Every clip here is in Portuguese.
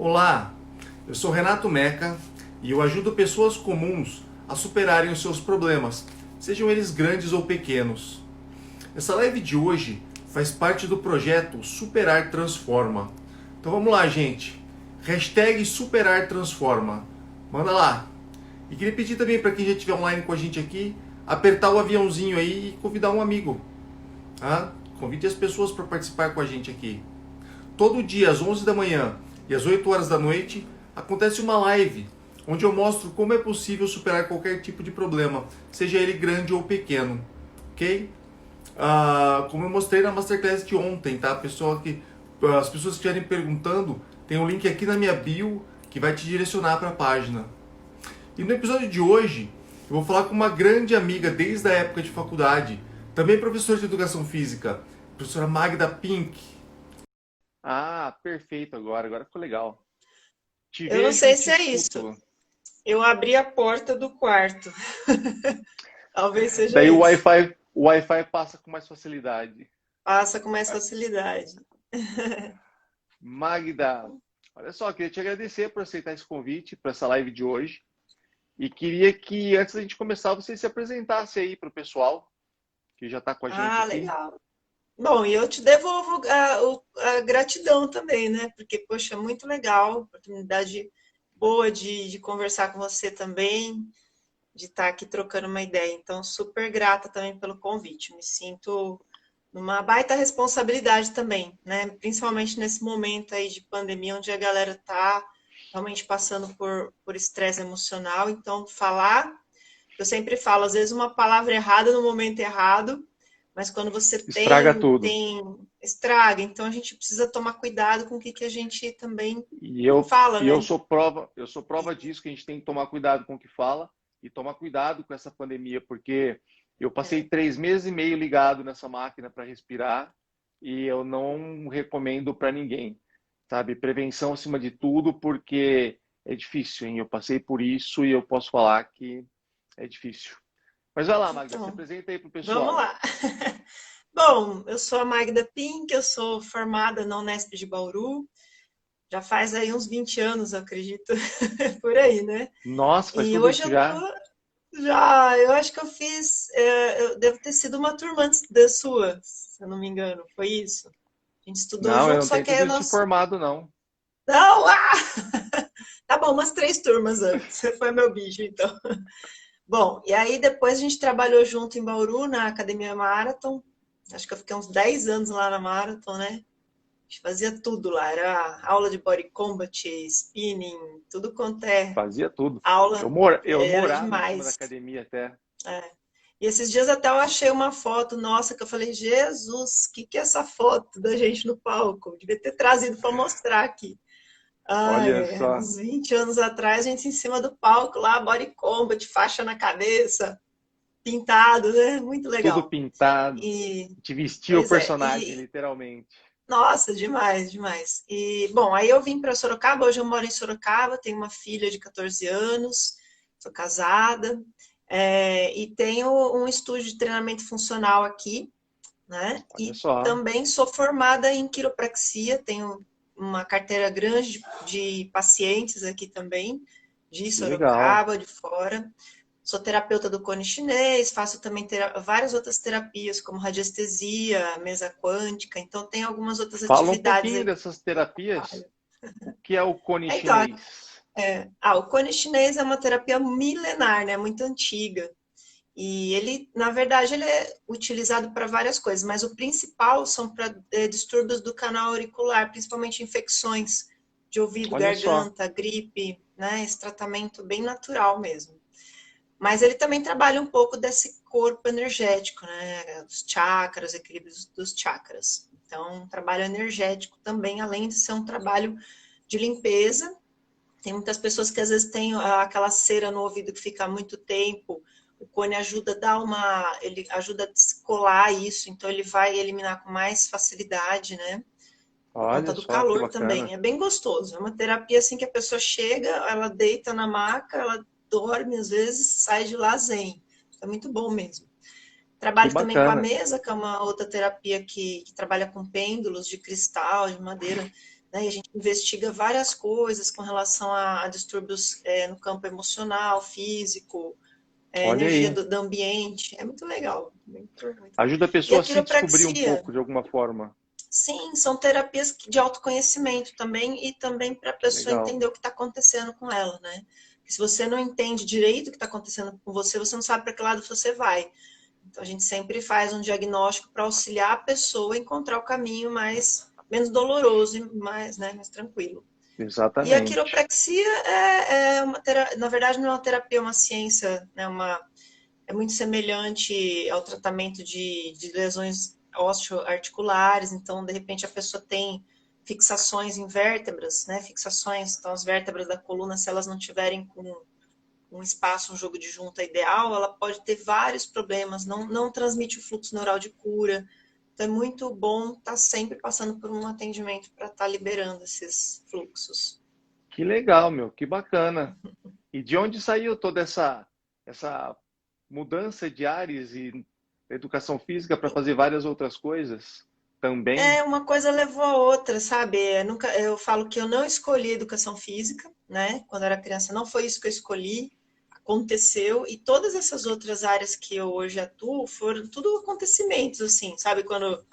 Olá, eu sou Renato Meca e eu ajudo pessoas comuns a superarem os seus problemas, sejam eles grandes ou pequenos. Essa live de hoje faz parte do projeto Superar Transforma. Então vamos lá, gente. Hashtag Superar Transforma. Manda lá. E queria pedir também para quem já estiver online com a gente aqui, apertar o aviãozinho aí e convidar um amigo. Tá? Convide as pessoas para participar com a gente aqui. Todo dia às 11 da manhã e às 8 horas da noite acontece uma live onde eu mostro como é possível superar qualquer tipo de problema, seja ele grande ou pequeno, ok? Como eu mostrei na Masterclass de ontem, tá? As pessoas que estiverem perguntando, tem um link aqui na minha bio que vai te direcionar para a página. E no episódio de hoje, eu vou falar com uma grande amiga desde a época de faculdade, também professora de educação física, professora Magda Pink. Ah, perfeito agora ficou legal. Te Eu não vejo e sei te se é isso. escuto. Eu abri a porta do quarto. Talvez seja Daí o isso. Wi-Fi, o Wi-Fi passa com mais facilidade. Passa com mais facilidade. Magda, olha só, queria te agradecer por aceitar esse convite para essa live de hoje. E queria que, antes da gente começar, você se apresentasse aí para o pessoal que já está com a gente Ah, aqui. legal. Bom, e eu te devolvo a gratidão também, né? Porque, poxa, muito legal, oportunidade boa de conversar com você também, de estar aqui trocando uma ideia. Então, super grata também pelo convite. Me sinto numa baita responsabilidade também, né? Principalmente nesse momento aí de pandemia, onde a galera tá realmente passando por estresse emocional. Então, falar, eu sempre falo, às vezes uma palavra errada no momento errado, mas quando você Estraga tem, tudo. tem estraga, então a gente precisa tomar cuidado com o que a gente também E eu, fala, e eu né? sou prova disso, que a gente tem que tomar cuidado com o que fala e tomar cuidado com essa pandemia, porque eu passei É, 3 meses e meio ligado nessa máquina para respirar e eu não recomendo para ninguém, sabe? Prevenção acima de tudo, porque é difícil, hein? Eu passei por isso e eu posso falar que é difícil. Mas vai lá, Magda, se então, apresenta aí pro vamos pessoal. lá. Bom, eu sou a Magda Pink, eu sou formada na Unesp de Bauru, já faz aí uns 20 anos, eu acredito, por aí, né? Nossa, faz E tudo hoje isso eu tô, já? eu acho que eu fiz, eu devo ter sido uma turma antes da sua, se eu não me engano, foi isso? A gente estudou Não, eu junto, não só tenho que aí tudo o isso de nosso... formado, não. Não, tá bom, umas 3 turmas antes, você foi meu bicho, então. Bom, e aí depois a gente trabalhou junto em Bauru, na Academia Marathon, acho que eu fiquei uns 10 anos lá na Marathon, né? A gente fazia tudo lá, era aula de body combat, spinning, tudo quanto é Fazia tudo. Eu, aula, mor eu era morava em cima da demais. academia até. É. E esses dias até eu achei uma foto nossa que eu falei, Jesus, o que que é essa foto da gente no palco? Eu devia ter trazido para mostrar aqui. Ai, Olha só, uns 20 anos atrás, a gente em cima do palco lá, body combat, faixa na cabeça, pintado, né? Muito tudo legal. pintado. E, Te vestia o pois é, personagem, literalmente. nossa, demais, demais. E, bom, aí eu vim para Sorocaba, hoje eu moro em Sorocaba, tenho uma filha de 14 anos, sou casada, e tenho um estúdio de treinamento funcional aqui, né? Olha E só, também sou formada em quiropraxia, tenho uma carteira grande de pacientes aqui também, de que legal. Sorocaba, de fora. Sou terapeuta do cone chinês, faço também várias outras terapias, como radiestesia, mesa quântica, então tem algumas outras Fala um atividades pouquinho aí dessas que eu terapias. trabalho. O que é o cone Então, chinês? o cone chinês é uma terapia milenar, né, muito antiga. E ele, na verdade, ele é utilizado para várias coisas, mas o principal são para distúrbios do canal auricular, principalmente infecções de ouvido, Olha só, garganta, gripe, né? Esse tratamento bem natural mesmo. Mas ele também trabalha um pouco desse corpo energético, né? Os chakras, equilíbrio dos chakras. Então, um trabalho energético também, além de ser um trabalho de limpeza. Tem muitas pessoas que às vezes têm aquela cera no ouvido que fica há muito tempo. O cone ajuda a ele ajuda a descolar isso, então ele vai eliminar com mais facilidade, né? Por conta olha do só que calor também. bacana. É bem gostoso. É uma terapia assim que a pessoa chega, ela deita na maca, ela dorme às vezes, sai de lá zen. É muito bom mesmo. Que Trabalho também com a bacana. mesa, que é uma outra terapia que trabalha com pêndulos de cristal, de madeira. né? E a gente investiga várias coisas com relação a distúrbios no campo emocional, físico, Olha energia aí. do ambiente. É muito legal. Muito. Ajuda a E pessoa a a se descobrir um quiropraxia, pouco de alguma forma. sim, são terapias de autoconhecimento também, e também para a pessoa Legal. entender o que está acontecendo com ela, né? Porque se você não entende direito o que está acontecendo com você, você não sabe para que lado você vai. Então a gente sempre faz um diagnóstico para auxiliar a pessoa a encontrar o caminho menos doloroso e mais tranquilo. E a Exatamente. quiropraxia na verdade não é uma terapia, é uma ciência, né? É muito semelhante ao tratamento de lesões osteoarticulares. Então, de repente, a pessoa tem fixações em vértebras, né? Fixações, então as vértebras da coluna, se elas não tiverem com um espaço, um jogo de junta ideal, ela pode ter vários problemas, não transmite o fluxo neural de cura. Então, é muito bom estar sempre passando por um atendimento para estar liberando esses fluxos. Que legal, meu, que bacana. E de onde saiu toda essa mudança de áreas e educação física para fazer várias outras coisas também? Uma coisa levou a outra, sabe? Eu falo que eu não escolhi educação física, né? Quando eu era criança, não foi isso que eu escolhi, aconteceu, e todas essas outras áreas que eu hoje atuo foram tudo acontecimentos, assim, sabe? Quando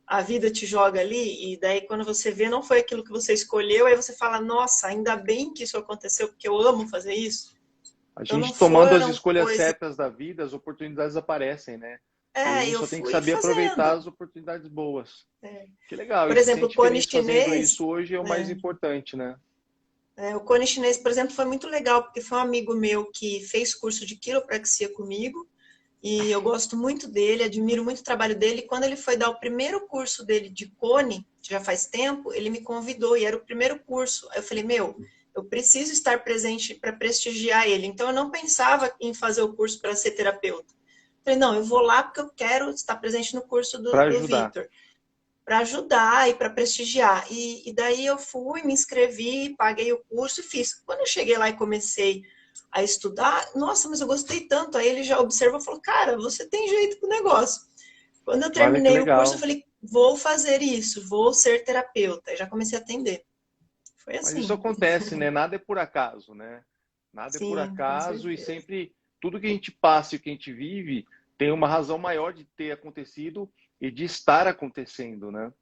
a vida te joga ali, e daí quando você vê, não foi aquilo que você escolheu, aí você fala, nossa, ainda bem que isso aconteceu, porque eu amo fazer isso. A Então não gente tomando as foram escolhas coisas. certas da vida, as oportunidades aparecem, né? E a gente Eu só tem que fui saber aproveitar fazendo. as oportunidades boas. É. Que legal. Por E se exemplo, o sente cone feliz fazendo chinês. isso hoje é o mais importante, né? O cone chinês, por exemplo, foi muito legal, porque foi um amigo meu que fez curso de quiropraxia comigo, e eu gosto muito dele, admiro muito o trabalho dele. E quando ele foi dar o primeiro curso dele de cone, que já faz tempo, ele me convidou, e era o primeiro curso. Aí eu falei, meu, eu preciso estar presente para prestigiar ele. Então eu não pensava em fazer o curso para ser terapeuta. Eu falei, não, eu vou lá porque eu quero estar presente no curso Para do ajudar. Vitor, para ajudar e para prestigiar. E daí eu fui, me inscrevi, paguei o curso e fiz. Quando eu cheguei lá e comecei a estudar, nossa, mas eu gostei tanto. Aí ele já observou e falou, cara, você tem jeito com o negócio. Quando eu Olha que terminei o curso, eu legal. falei, vou fazer isso, vou ser terapeuta. E já comecei a atender. Foi Mas isso assim. acontece, né? Nada é por acaso, né? Nada é por Sim, com acaso e certeza. sempre tudo que a gente passa e que a gente vive tem uma razão maior de ter acontecido e de estar acontecendo, né?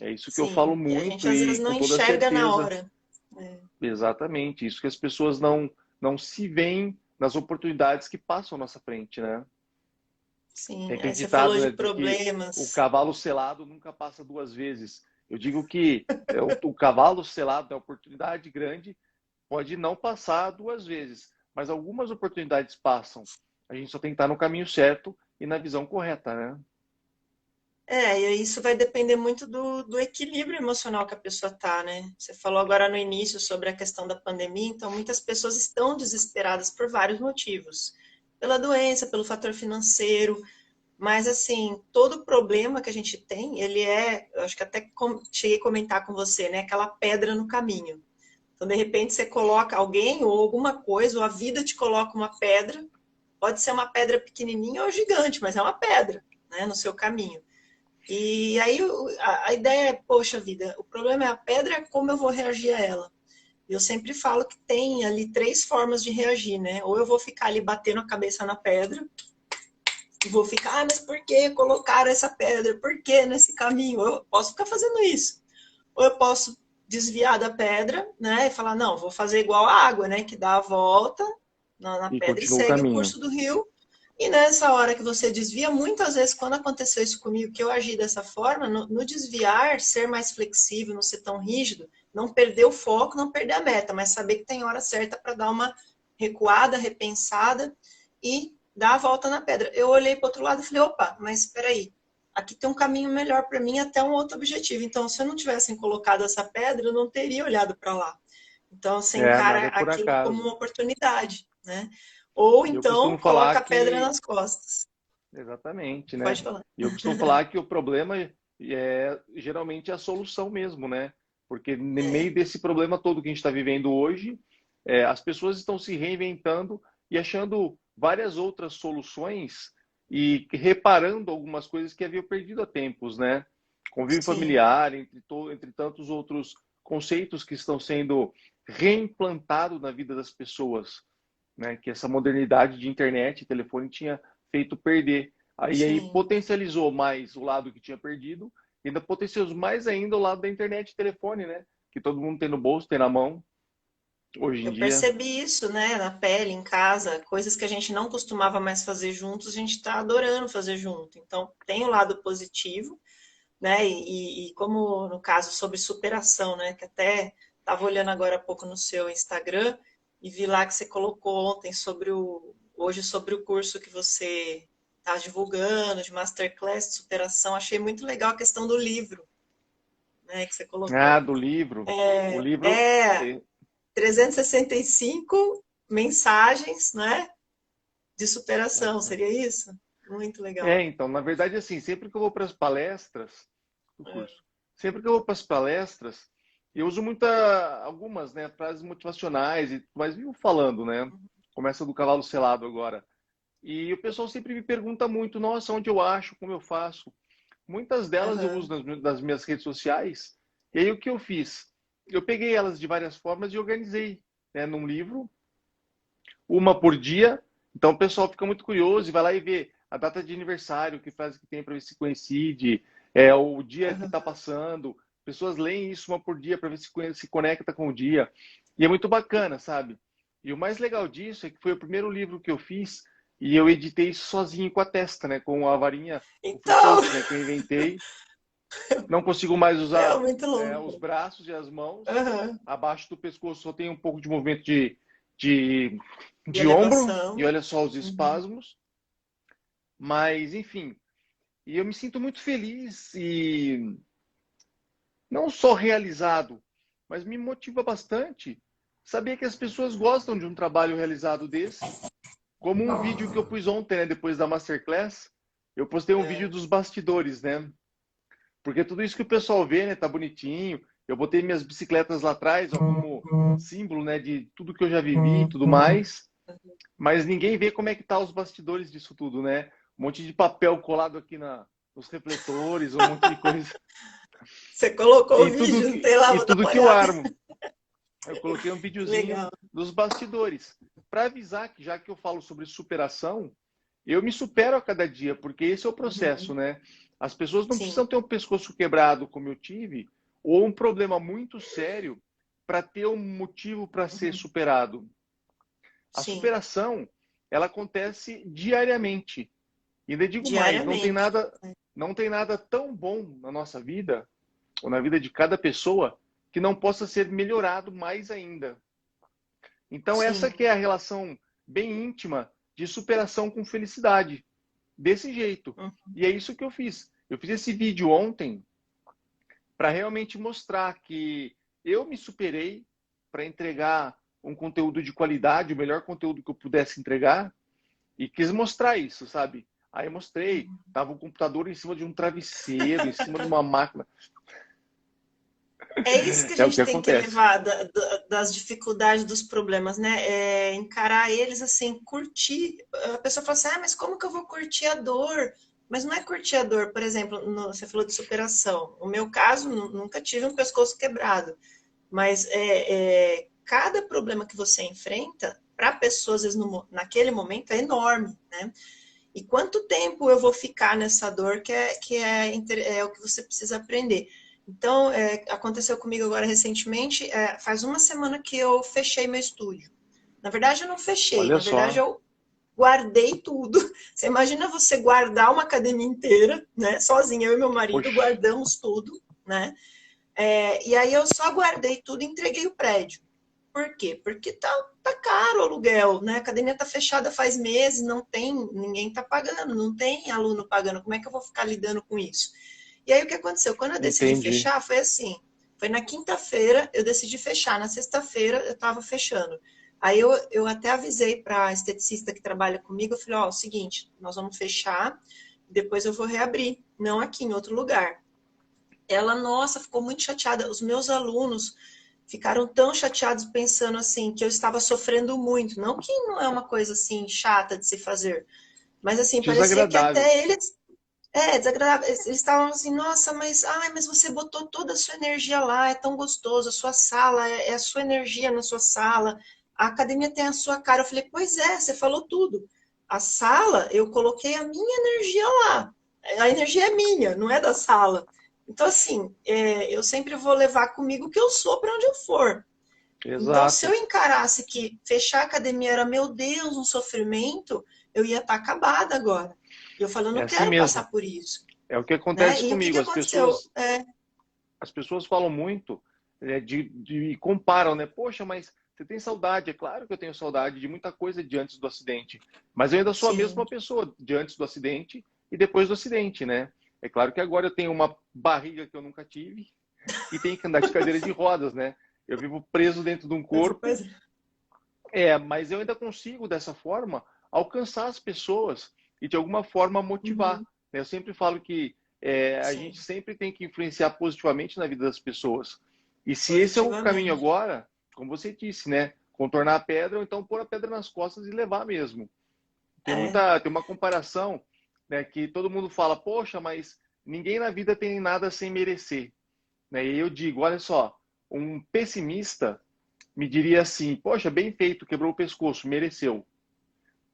É isso que eu falo Sim, e a muito gente às vezes e não com toda enxerga na certeza. hora. É, Exatamente. Isso que as pessoas não se veem nas oportunidades que passam à nossa frente, né? Tem sim, aquele aí você falou ditado, de né, de que o problemas. cavalo selado nunca passa duas vezes. Eu digo que o cavalo selado é uma oportunidade grande, pode não passar duas vezes, mas algumas oportunidades passam. A gente só tem que estar no caminho certo e na visão correta, né? E isso vai depender muito do equilíbrio emocional que a pessoa tá, né? Você falou agora no início sobre a questão da pandemia, então muitas pessoas estão desesperadas por vários motivos. Pela doença, pelo fator financeiro, mas assim, todo problema que a gente tem, eu acho que até cheguei a comentar com você, né? Aquela pedra no caminho. Então, de repente, você coloca alguém ou alguma coisa, ou a vida te coloca uma pedra, pode ser uma pedra pequenininha ou gigante, mas é uma pedra, né, no seu caminho. E aí a ideia é, poxa vida, o problema é a pedra, é como eu vou reagir a ela. Eu sempre falo que tem ali três formas de reagir, né? Ou eu vou ficar ali batendo a cabeça na pedra, e vou ficar, mas por que colocaram essa pedra? Por que nesse caminho? Eu posso ficar fazendo isso. Ou eu posso desviar da pedra, né? E falar, não, vou fazer igual a água, né? Que dá a volta na E pedra e continua o segue o caminho. curso do rio. E nessa hora que você desvia, muitas vezes, quando aconteceu isso comigo, que eu agi dessa forma, no desviar, ser mais flexível, não ser tão rígido, não perder o foco, não perder a meta, mas saber que tem hora certa para dar uma recuada, repensada e dar a volta na pedra. Eu olhei para o outro lado e falei, opa, mas espera aí, aqui tem um caminho melhor para mim até um outro objetivo. Então, se eu não tivessem colocado essa pedra, eu não teria olhado para lá. Então, você Nada encara é por aquilo como acaso. uma oportunidade, né? Ou E eu então costumo falar coloca a pedra que nas costas. exatamente, né? Pode falar. E eu costumo falar que o problema é geralmente a solução mesmo, né? Porque no meio desse problema todo que a gente está vivendo hoje, as pessoas estão se reinventando e achando várias outras soluções e reparando algumas coisas que haviam perdido há tempos, né? Convívio Sim, familiar, entre tantos outros conceitos que estão sendo reimplantados na vida das pessoas, né? Que essa modernidade de internet e telefone tinha feito perder. Aí Sim. potencializou mais o lado que tinha perdido, e ainda potencializou mais ainda o lado da internet e telefone, né? Que todo mundo tem no bolso, tem na mão, hoje em Eu dia. percebi isso, né, na pele, em casa, coisas que a gente não costumava mais fazer juntos, a gente está adorando fazer junto. Então, tem o lado positivo, né, e como no caso sobre superação, né, que até estava olhando agora há pouco no seu Instagram e vi lá que você colocou ontem hoje sobre o curso que você está divulgando, de Masterclass de superação. Achei muito legal a questão do livro, né, que você colocou. Ah, do livro. O livro. É 365 mensagens, né, de superação, seria isso? Muito legal. Então, na verdade, assim, sempre que eu vou para as palestras do curso, sempre que eu vou para as palestras, eu uso algumas, né, frases motivacionais, mas vivo falando, né? Começa do cavalo selado agora. E o pessoal sempre me pergunta muito, nossa, onde eu acho, como eu faço? Muitas delas eu uso Uhum. nas minhas redes sociais. E aí o que eu fiz? Eu peguei elas de várias formas e organizei, né, num livro, uma por dia. Então o pessoal fica muito curioso e vai lá e vê a data de aniversário, que faz que tem para ver se coincide, o dia que está passando. Pessoas leem isso uma por dia para ver se conecta com o dia. E é muito bacana, sabe? E o mais legal disso é que foi o primeiro livro que eu fiz e eu editei isso sozinho com a testa, né? Com a varinha, o free Então, coach, né? Que eu inventei. Não consigo mais é usar muito os louco. braços e as mãos. Uhum. Abaixo do pescoço só tem um pouco de movimento de, De de ombro. E elevação. olha só os Uhum. espasmos. Mas, enfim. E eu me sinto muito feliz e não só realizado, mas me motiva bastante saber que as pessoas gostam de um trabalho realizado desse. Como um vídeo que eu pus ontem, né, depois da Masterclass. Eu postei um vídeo É. dos bastidores, né? Porque tudo isso que o pessoal vê, né, tá bonitinho. Eu botei minhas bicicletas lá atrás, ó, como símbolo, né, de tudo que eu já vivi e tudo mais. Mas ninguém vê como é que tá os bastidores disso tudo, né? Um monte de papel colado aqui nos refletores, um monte de coisa. Você colocou o E vídeo, não tem lá, vou dar tudo uma que eu olhada. armo. Eu coloquei um Que videozinho legal. dos bastidores. Para avisar que, já que eu falo sobre superação, eu me supero a cada dia, porque esse é o processo, Uhum. né? As pessoas não Sim. precisam ter um pescoço quebrado, como eu tive, ou um problema muito sério para ter um motivo para ser Uhum. superado. A Sim. superação, ela acontece diariamente. E ainda digo mais, Diariamente. não tem nada tão bom na nossa vida, ou na vida de cada pessoa, que não possa ser melhorado mais ainda. Então, essa Sim. que é a relação bem íntima de superação com felicidade. Desse jeito. Uhum. E é isso que eu fiz. Eu fiz esse vídeo ontem para realmente mostrar que eu me superei para entregar um conteúdo de qualidade, o melhor conteúdo que eu pudesse entregar, e quis mostrar isso, sabe? Aí mostrei, tava o computador em cima de um travesseiro, em cima de uma máquina. É isso que a É o que gente tem que acontece. levar das dificuldades, dos problemas, né? É encarar eles assim, curtir. A pessoa fala assim, mas como que eu vou curtir a dor? Mas não é curtir a dor, por exemplo, você falou de superação. No meu caso, nunca tive um pescoço quebrado, mas cada problema que você enfrenta, para a pessoa, às vezes, naquele momento, é enorme, né? E quanto tempo eu vou ficar nessa dor é o que você precisa aprender. Então, aconteceu comigo agora recentemente, faz uma semana que eu fechei meu estúdio. Na verdade, eu não fechei, Olha na verdade, só. eu guardei tudo. Você imagina você guardar uma academia inteira, né? Sozinha, eu e meu marido Poxa, guardamos tudo, né? E aí eu só guardei tudo e entreguei o prédio. Por quê? Porque tá caro o aluguel, né? A academia tá fechada faz meses, não tem, ninguém tá pagando, não tem aluno pagando. Como é que eu vou ficar lidando com isso? E aí o que aconteceu? Quando eu decidi entendi. fechar, foi assim. Foi na quinta-feira, eu decidi fechar. Na sexta-feira, eu estava fechando. Aí eu até avisei para a esteticista que trabalha comigo, eu falei, ó, o seguinte, nós vamos fechar, depois eu vou reabrir, não aqui, em outro lugar. Ela, nossa, ficou muito chateada. Os meus alunos ficaram tão chateados pensando assim que eu estava sofrendo muito. Não que não é uma coisa assim chata de se fazer, mas assim parecia que Desagradável. até eles desagradável. Eles estavam assim, nossa, mas você botou toda a sua energia lá, é tão gostoso, a sua sala, é a sua energia na sua sala, a academia tem a sua cara. Eu falei, pois é, você falou tudo. A sala, eu coloquei a minha energia lá. A energia é minha, não é da sala. Então, assim, eu sempre vou levar comigo o que eu sou para onde eu for. Então, se eu Exato. encarasse que fechar a academia era, meu Deus, um sofrimento, eu ia estar acabada agora. E eu falo, eu É não assim quero mesmo. passar por isso, É o que né? acontece E o que comigo. aconteceu? As pessoas falam muito e comparam, né? Poxa, mas você tem saudade? É claro que eu tenho saudade de muita coisa de antes do acidente, mas eu ainda sou a Sim, mesma pessoa de antes do acidente e depois do acidente, né? É claro que agora eu tenho uma barriga que eu nunca tive e tenho que andar de cadeira de rodas, né? Eu vivo preso dentro de um corpo, pois é. mas eu ainda consigo, dessa forma, alcançar as pessoas e, de alguma forma, motivar. Uhum, Né? Eu sempre falo que a gente sim, sempre tem que influenciar positivamente na vida das pessoas. E se esse é o caminho positivamente. agora, como você disse, né? Contornar a pedra ou então pôr a pedra nas costas e levar mesmo. É, Tem uma comparação, né, que todo mundo fala, poxa, mas ninguém na vida tem nada sem merecer. Né? E eu digo, olha só, um pessimista me diria assim, poxa, bem feito, quebrou o pescoço, mereceu.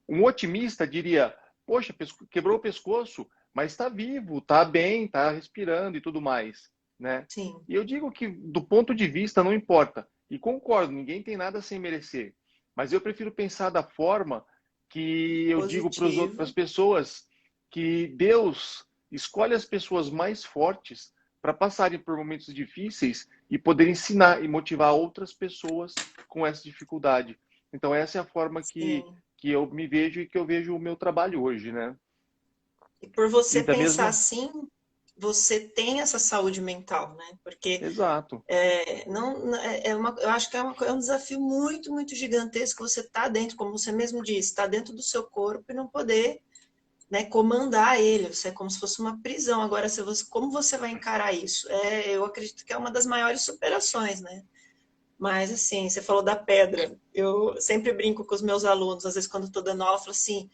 Um otimista diria, poxa, quebrou o pescoço, mas está vivo, está bem, está respirando e tudo mais, né? sim, E eu digo que do ponto de vista não importa. E concordo, ninguém tem nada sem merecer. Mas eu prefiro pensar da forma que eu digo para as positivo. pessoas que Deus escolhe as pessoas mais fortes para passarem por momentos difíceis e poder ensinar e motivar outras pessoas com essa dificuldade. Então essa é a forma Sim. que eu me vejo e que eu vejo o meu trabalho hoje, né? E por E você da pensar mesma, assim, você tem essa saúde mental, né? Porque exato. não, eu acho que é um desafio muito, muito gigantesco você estar dentro, como você mesmo disse, estar dentro do seu corpo e não poder, né, comandar ele. Você é como se fosse uma prisão. Agora, como você vai encarar isso? Eu acredito que é uma das maiores superações, né? Mas, assim, você falou da pedra. Eu sempre brinco com os meus alunos, às vezes, quando estou dando aula, eu falo assim: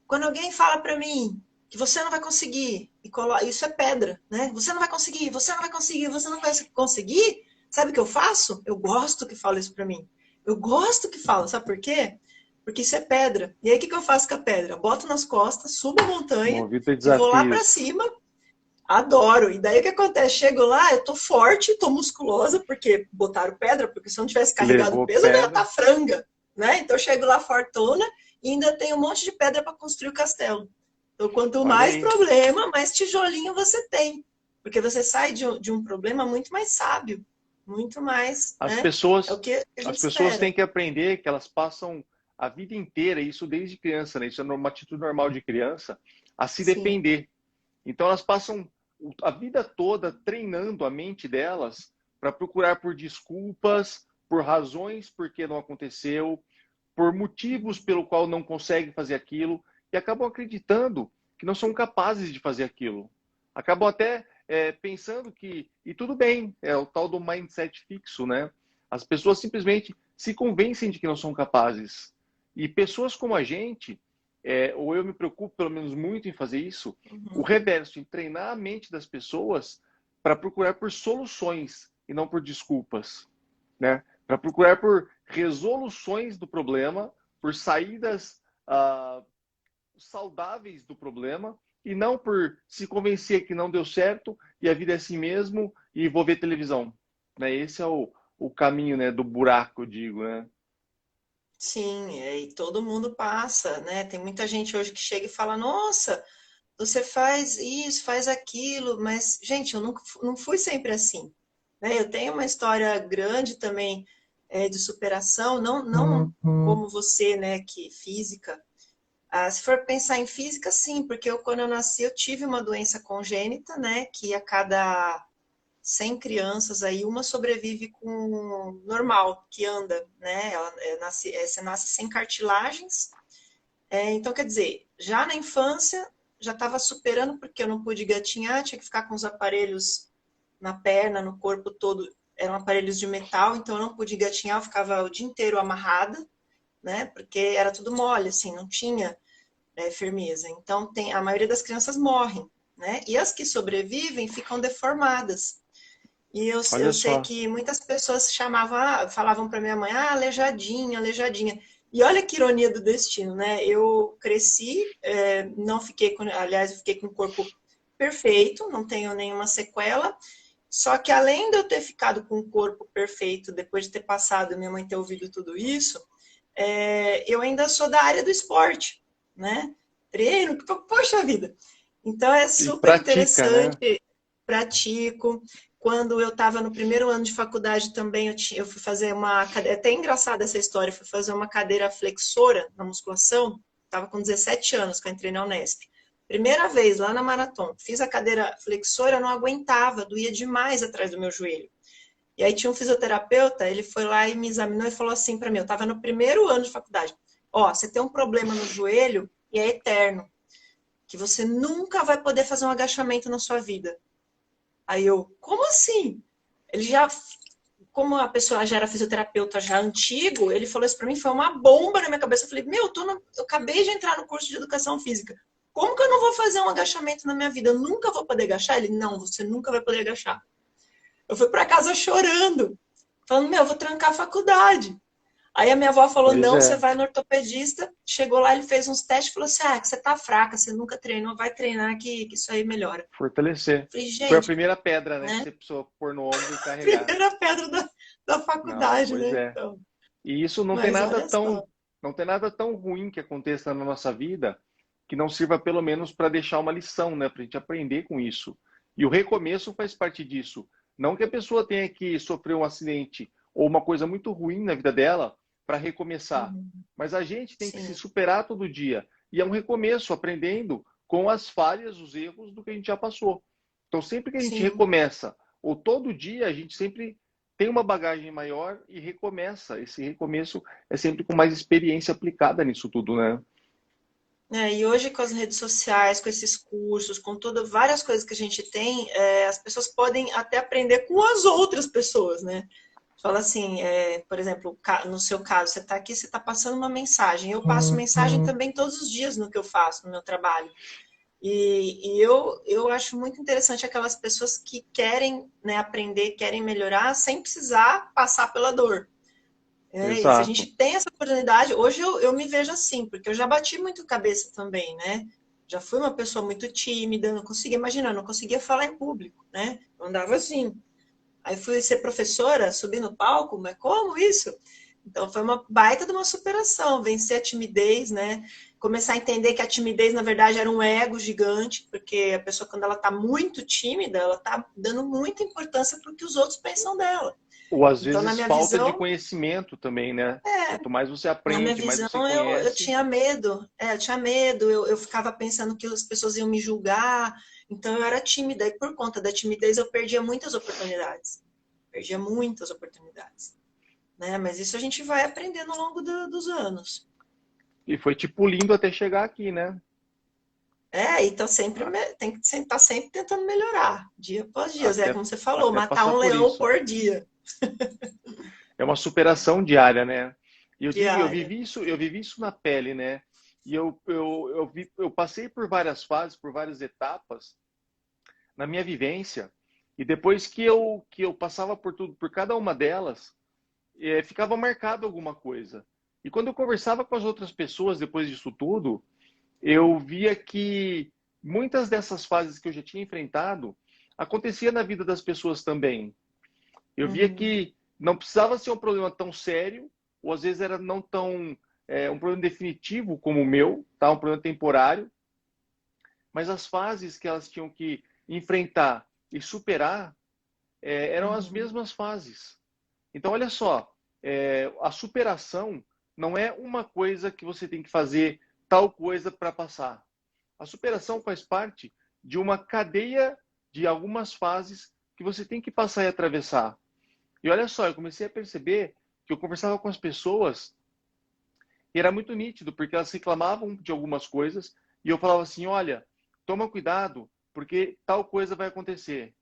quando alguém fala para mim que você não vai conseguir, isso é pedra, né? Você não vai conseguir, você não vai conseguir, você não vai conseguir. Sabe o que eu faço? Eu gosto que fala isso para mim. Eu gosto que fala, sabe por quê? Porque isso é pedra. E aí, o que eu faço com a pedra? Eu boto nas costas, subo a montanha Movido a e vou lá para desafios. cima. Adoro. E daí o que acontece? Chego lá, eu tô forte, tô musculosa, porque botaram pedra, porque se eu não tivesse carregado o Levou peso, eu ia estar pedra. franga, né? Então eu chego lá fortuna e ainda tem um monte de pedra para construir o castelo. Então, quanto Olha mais aí. problema, mais tijolinho você tem. Porque você sai de um problema muito mais sábio, muito mais, As né? É o pessoas, que a as gente pessoas têm espera. que aprender que elas passam a vida inteira, isso desde criança, né? Isso é uma atitude normal de criança, a se Sim, defender. Então elas passam a vida toda treinando a mente delas para procurar por desculpas, por razões por que não aconteceu, por motivos pelo qual não conseguem fazer aquilo e acabam acreditando que não são capazes de fazer aquilo. Acabam até pensando que, e tudo bem, é o tal do mindset fixo, né? As pessoas simplesmente se convencem de que não são capazes. E pessoas como a gente, ou eu me preocupo pelo menos muito em fazer isso, o uhum, reverso, em treinar a mente das pessoas para procurar por soluções e não por desculpas, né? Para procurar por resoluções do problema, por saídas saudáveis do problema e não por se convencer que não deu certo e a vida é assim mesmo e vou ver televisão. Né? Esse é o caminho, né, do buraco, eu digo, né? sim, e todo mundo passa, né? Tem muita gente hoje que chega e fala: Nossa, você faz isso, faz aquilo, mas, gente, eu não fui sempre assim, né? Eu tenho uma história grande também de superação, não como você, né, que física. Se for pensar em física, sim, porque quando eu nasci, eu tive uma doença congênita, né, que a cada 100 crianças aí, uma sobrevive com normal, que anda, né? Você nasce sem cartilagens, então, quer dizer, já na infância, já estava superando porque eu não pude gatinhar, tinha que ficar com os aparelhos na perna, no corpo todo, eram aparelhos de metal, então eu não pude gatinhar, eu ficava o dia inteiro amarrada, né? Porque era tudo mole, assim, não tinha firmeza. Então, a maioria das crianças morrem, né? E as que sobrevivem ficam deformadas. E eu Olha sei só. que muitas pessoas falavam para minha mãe, aleijadinha, aleijadinha. E olha que ironia do destino, né? Eu cresci, não fiquei com, aliás, eu fiquei com o corpo perfeito, não tenho nenhuma sequela. Só que além de eu ter ficado com o corpo perfeito, depois de ter passado, minha mãe ter ouvido tudo isso, eu ainda sou da área do esporte, né? Treino, poxa vida. Então é E super pratica, né? interessante, pratico. Quando eu estava no primeiro ano de faculdade também, eu fui fazer uma cadeira, é até engraçada essa história, fui fazer uma cadeira flexora na musculação, estava com 17 anos que eu entrei na Unesp. Primeira vez lá na maratona, fiz a cadeira flexora, eu não aguentava, doía demais atrás do meu joelho. E aí tinha um fisioterapeuta, ele foi lá e me examinou e falou assim para mim, eu estava no primeiro ano de faculdade, ó, você tem um problema no joelho e é eterno, que você nunca vai poder fazer um agachamento na sua vida. Aí eu, como assim? Ele já, como a pessoa já era fisioterapeuta já antigo, ele falou isso para mim, foi uma bomba na minha cabeça. Eu falei, meu, eu acabei de entrar no curso de educação física. Como que eu não vou fazer um agachamento na minha vida? Eu nunca vou poder agachar? Ele, não, você nunca vai poder agachar. Eu fui para casa chorando, falando, meu, eu vou trancar a faculdade. Aí a minha avó falou, Pois não, você é. vai no ortopedista. Chegou lá, ele fez uns testes e falou assim, que você tá fraca, você nunca treinou, vai treinar que isso aí melhora. Fortalecer. Falei, Foi a gente, primeira pedra, né, que né? você precisou pôr no ombro e carregar. Primeira pedra da Não, faculdade, pois né? é. Então, E isso mas olha só. não tem nada tão ruim que aconteça na nossa vida que não sirva pelo menos para deixar uma lição, né, para a gente aprender com isso. E o recomeço faz parte disso. Não que a pessoa tenha que sofrer um acidente ou uma coisa muito ruim na vida dela para recomeçar, Uhum, mas a gente tem que se sim, superar todo dia. E é um recomeço, aprendendo com as falhas, os erros do que a gente já passou. Então, sempre que a gente sim. recomeça, ou todo dia, a gente sempre tem uma bagagem maior e recomeça. Esse recomeço é sempre com mais experiência aplicada nisso tudo, né? E hoje com as redes sociais, com esses cursos, com todas várias coisas que a gente tem, as pessoas podem até aprender com as outras pessoas, né? Fala assim, por exemplo, no seu caso, você está aqui, você está passando uma mensagem. Eu passo mensagem também todos os dias no que eu faço, no meu trabalho. E eu acho muito interessante aquelas pessoas que querem, né, aprender, querem melhorar, sem precisar passar pela dor. E se a gente Exato. tem essa oportunidade, hoje eu me vejo assim, porque eu já bati muito cabeça também, né? Já fui uma pessoa muito tímida, não conseguia imaginar, não conseguia falar em público, né? Eu andava assim. Aí fui ser professora, subir no palco, mas como isso? Então foi uma baita de uma superação, vencer a timidez, né? Começar a entender que a timidez, na verdade, era um ego gigante, porque a pessoa, quando ela está muito tímida, ela está dando muita importância para o que os outros pensam dela. Ou às Então, na vezes minha falta de visão, conhecimento também, né? Quanto mais você na minha aprende, mais visão, você eu conhece. tinha medo. Eu tinha medo, eu ficava pensando que as pessoas iam me julgar, então eu era tímida, e por conta da timidez eu perdia muitas oportunidades. Perdia muitas oportunidades. Né? Mas isso a gente vai aprendendo ao longo dos anos. E foi te pulindo até chegar aqui, né? E tá sempre, tem que estar sempre tentando melhorar, dia após dia. É Até, como você falou, até matar passar um por leão isso. por dia, É uma superação diária, né? E eu digo, diária. eu vivi isso na pele, né? E eu passei por várias fases, por várias etapas na minha vivência. E depois que eu passava por tudo, por cada uma delas, ficava marcado alguma coisa. E quando eu conversava com as outras pessoas depois disso tudo, eu via que muitas dessas fases que eu já tinha enfrentado acontecia na vida das pessoas também. Eu via Uhum, que não precisava ser um problema tão sério, ou às vezes era não tão um problema definitivo como o meu, tá? Um problema temporário, mas as fases que elas tinham que enfrentar e superar eram as uhum, mesmas fases. Então, olha só, a superação não é uma coisa que você tem que fazer tal coisa para passar. A superação faz parte de uma cadeia de algumas fases que você tem que passar e atravessar. E olha só, eu comecei a perceber que eu conversava com as pessoas e era muito nítido, porque elas reclamavam de algumas coisas e eu falava assim: olha, toma cuidado, porque tal coisa vai acontecer.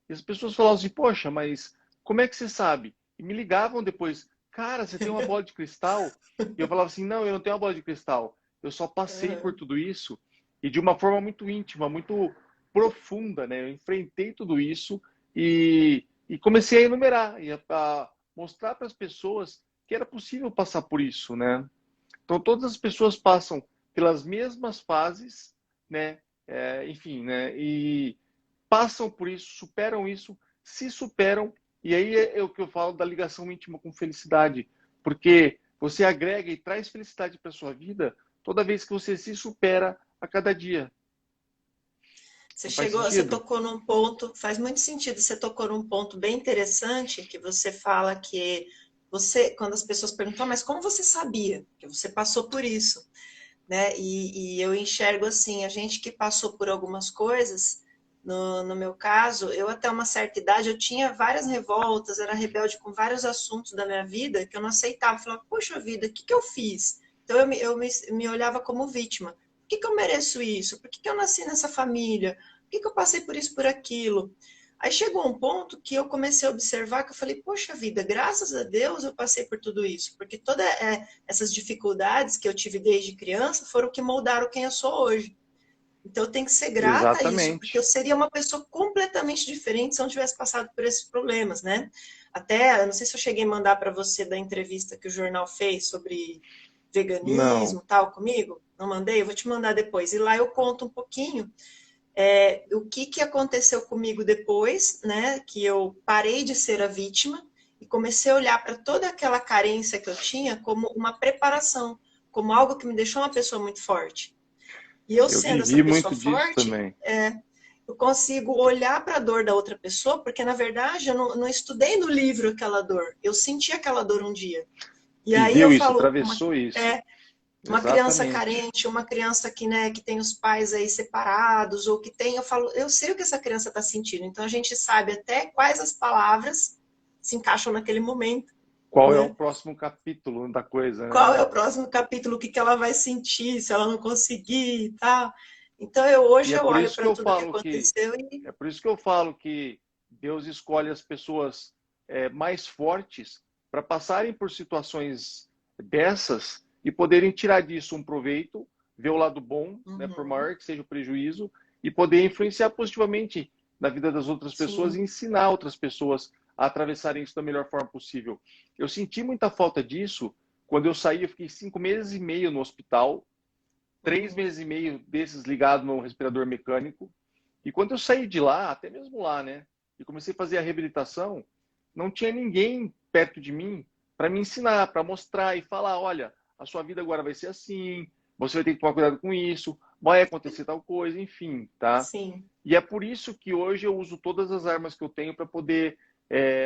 E as pessoas falavam assim: poxa, mas como é que você sabe? E me ligavam depois: cara, você tem uma bola de cristal? E eu falava assim: não, eu não tenho uma bola de cristal. Eu só passei por uhum. tudo isso e de uma forma muito íntima, muito profunda, né? Eu enfrentei tudo isso e comecei a enumerar e a mostrar para as pessoas que era possível passar por isso, né? Então, todas as pessoas passam pelas mesmas fases, né? Enfim, né? E passam por isso, superam isso, se superam, e aí é o que eu falo da ligação íntima com felicidade, porque você agrega e traz felicidade para sua vida toda vez que você se supera a cada dia. Você Não faz chegou, você sentido? tocou num ponto, faz muito sentido, você tocou num ponto bem interessante, que você fala que você, quando as pessoas perguntam, mas como você sabia? Que você passou por isso, né? E eu enxergo assim, a gente que passou por algumas coisas, no meu caso, eu até uma certa idade, eu tinha várias revoltas, era rebelde com vários assuntos da minha vida que eu não aceitava. Eu falava, poxa vida, o que que eu fiz? Então me olhava como vítima. Por que que eu mereço isso? Por que que eu nasci nessa família? Por que que eu passei por isso, por aquilo? Aí chegou um ponto que eu comecei a observar que eu falei, poxa vida, graças a Deus eu passei por tudo isso, porque todas essas dificuldades que eu tive desde criança foram o que moldaram quem eu sou hoje. Então eu tenho que ser grata a isso, porque eu Exatamente. seria uma pessoa completamente diferente se eu não tivesse passado por esses problemas, né? Até, eu não sei se eu cheguei a mandar para você da entrevista que o jornal fez sobre Não. veganismo, tal, comigo. Não mandei? Eu vou te mandar depois. E lá eu conto um pouquinho o que, que aconteceu comigo depois, né? Que eu parei de ser a vítima e comecei a olhar para toda aquela carência que eu tinha como uma preparação, como algo que me deixou uma pessoa muito forte. E eu Eu sendo essa vivi pessoa muito disso forte, também. eu consigo olhar para a dor da outra pessoa, porque na verdade eu não estudei no livro aquela dor, eu senti aquela dor um dia. E aí eu Viveu isso, falo, atravessou isso. uma criança Exatamente. carente, uma criança que, né, que tem os pais aí separados, ou que tem, eu falo, eu sei o que essa criança está sentindo, então a gente sabe até quais as palavras se encaixam naquele momento, Qual é o né? próximo capítulo da coisa, Qual né? é o próximo capítulo, o que, que ela vai sentir, se ela não conseguir e tal. Então E hoje é eu por olho isso que para eu tudo que falo que aconteceu e é por isso que eu falo que Deus escolhe as pessoas mais fortes para passarem por situações dessas e poderem tirar disso um proveito, ver o lado bom, né, por uhum, maior que seja o prejuízo, e poder influenciar positivamente na vida das outras pessoas e sim, ensinar outras pessoas a atravessarem isso da melhor forma possível. Eu senti muita falta disso quando eu saí, eu fiquei 5 meses e meio no hospital, três uhum, meses e meio desses ligado no respirador mecânico. E quando eu saí de lá, até mesmo lá, né, e comecei a fazer a reabilitação, não tinha ninguém perto de mim para me ensinar, para mostrar e falar, olha, a sua vida agora vai ser assim, você vai ter que tomar cuidado com isso, vai acontecer tal coisa, enfim, tá? sim. E é por isso que hoje eu uso todas as armas que eu tenho para poder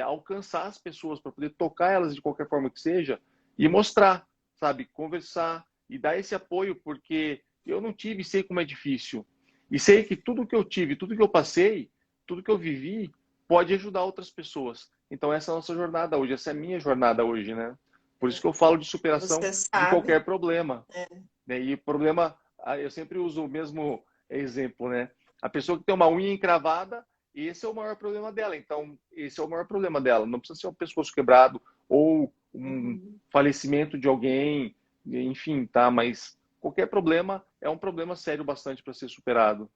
alcançar as pessoas, para poder tocar elas de qualquer forma que seja e mostrar, sabe, conversar e dar esse apoio, porque eu não tive, sei como é difícil. E sei que tudo que eu tive, tudo que eu passei, tudo que eu vivi, pode ajudar outras pessoas. Então essa é a nossa jornada hoje, essa é a minha jornada hoje, né? Por isso que eu falo de superação Você de sabe, qualquer problema, né? E problema, eu sempre uso o mesmo exemplo, né? A pessoa que tem uma unha encravada, esse é o maior problema dela. Então, esse é o maior problema dela. Não precisa ser um pescoço quebrado ou um uhum. falecimento de alguém, enfim, tá? Mas qualquer problema é um problema sério bastante para ser superado.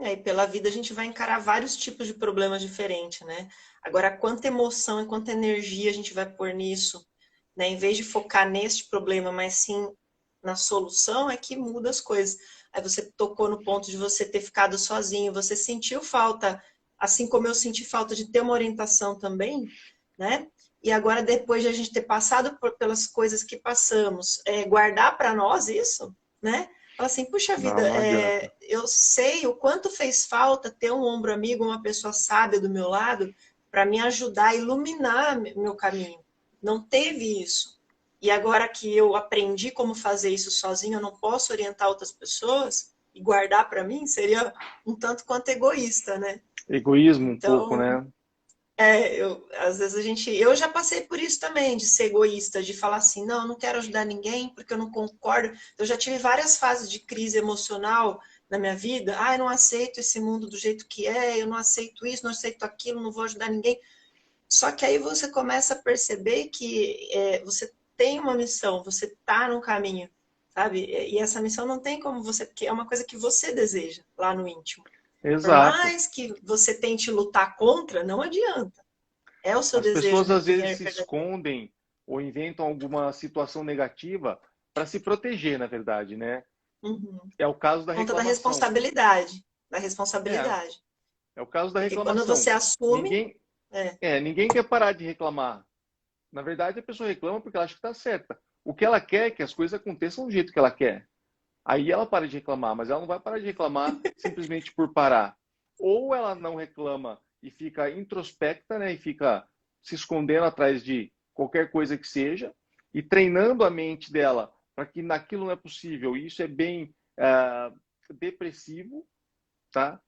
E pela vida a gente vai encarar vários tipos de problemas diferentes, né? Agora, quanta emoção e quanta energia a gente vai pôr nisso, né? Em vez de focar neste problema, mas sim na solução, é que muda as coisas. Aí você tocou no ponto de você ter ficado sozinho, você sentiu falta, assim como eu senti falta de ter uma orientação também, né? E agora, depois de a gente ter passado pelas coisas que passamos, guardar para nós isso, né? Fala assim, puxa vida, Não, não adianta. eu sei o quanto fez falta ter um ombro amigo, uma pessoa sábia do meu lado, para me ajudar a iluminar meu caminho. Não teve isso. E agora que eu aprendi como fazer isso sozinho, eu não posso orientar outras pessoas e guardar para mim, seria um tanto quanto egoísta, né? Egoísmo um pouco, Então, né? às vezes eu já passei por isso também, de ser egoísta, de falar assim, não, eu não quero ajudar ninguém porque eu não concordo. Eu já tive várias fases de crise emocional na minha vida. Ah, eu não aceito esse mundo do jeito que é, eu não aceito isso, não aceito aquilo, não vou ajudar ninguém. Só que aí você começa a perceber que você tem uma missão, você está no caminho. sabe? E essa missão não tem como você, porque é uma coisa que você deseja lá no íntimo. Por Exato. mais que você tente lutar contra, não adianta. É o seu As desejo pessoas às vezes se verdadeiro. escondem ou inventam alguma situação negativa para se proteger, na verdade, né? Uhum. É o caso da Por conta da reclamação. responsabilidade. Da É, responsabilidade. é o caso da Porque quando reclamação. você assume, Ninguém, ninguém quer parar de reclamar. Na verdade, a pessoa reclama porque ela acha que está certa. O que ela quer é que as coisas aconteçam do jeito que ela quer. Aí ela para de reclamar, mas ela não vai parar de reclamar simplesmente por parar. Ou ela não reclama e fica introspecta, né, e fica se escondendo atrás de qualquer coisa que seja, e treinando a mente dela para que naquilo não é possível. E isso é bem depressivo, tá?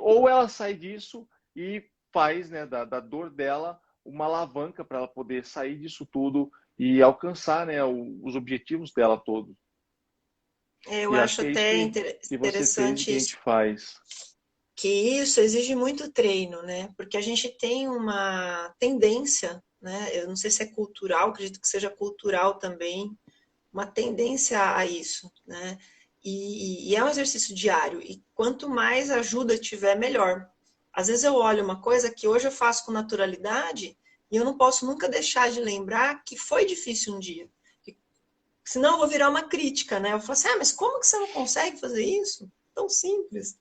Ou ela sai disso e faz, né, da dor dela uma alavanca para ela poder sair disso tudo e alcançar, né, os objetivos dela todos. eu E acho acho que é isso até que você fez e interessante que a isso. gente faz. Que isso exige muito treino, né? Porque a gente tem uma tendência, né? Eu não sei se é cultural, acredito que seja cultural também, uma tendência a isso, né? E é um exercício diário. E quanto mais ajuda tiver, melhor. Às vezes eu olho uma coisa que hoje eu faço com naturalidade e eu não posso nunca deixar de lembrar que foi difícil um dia. Senão eu vou virar uma crítica, né? Eu falo assim, mas como que você não consegue fazer isso? Tão simples,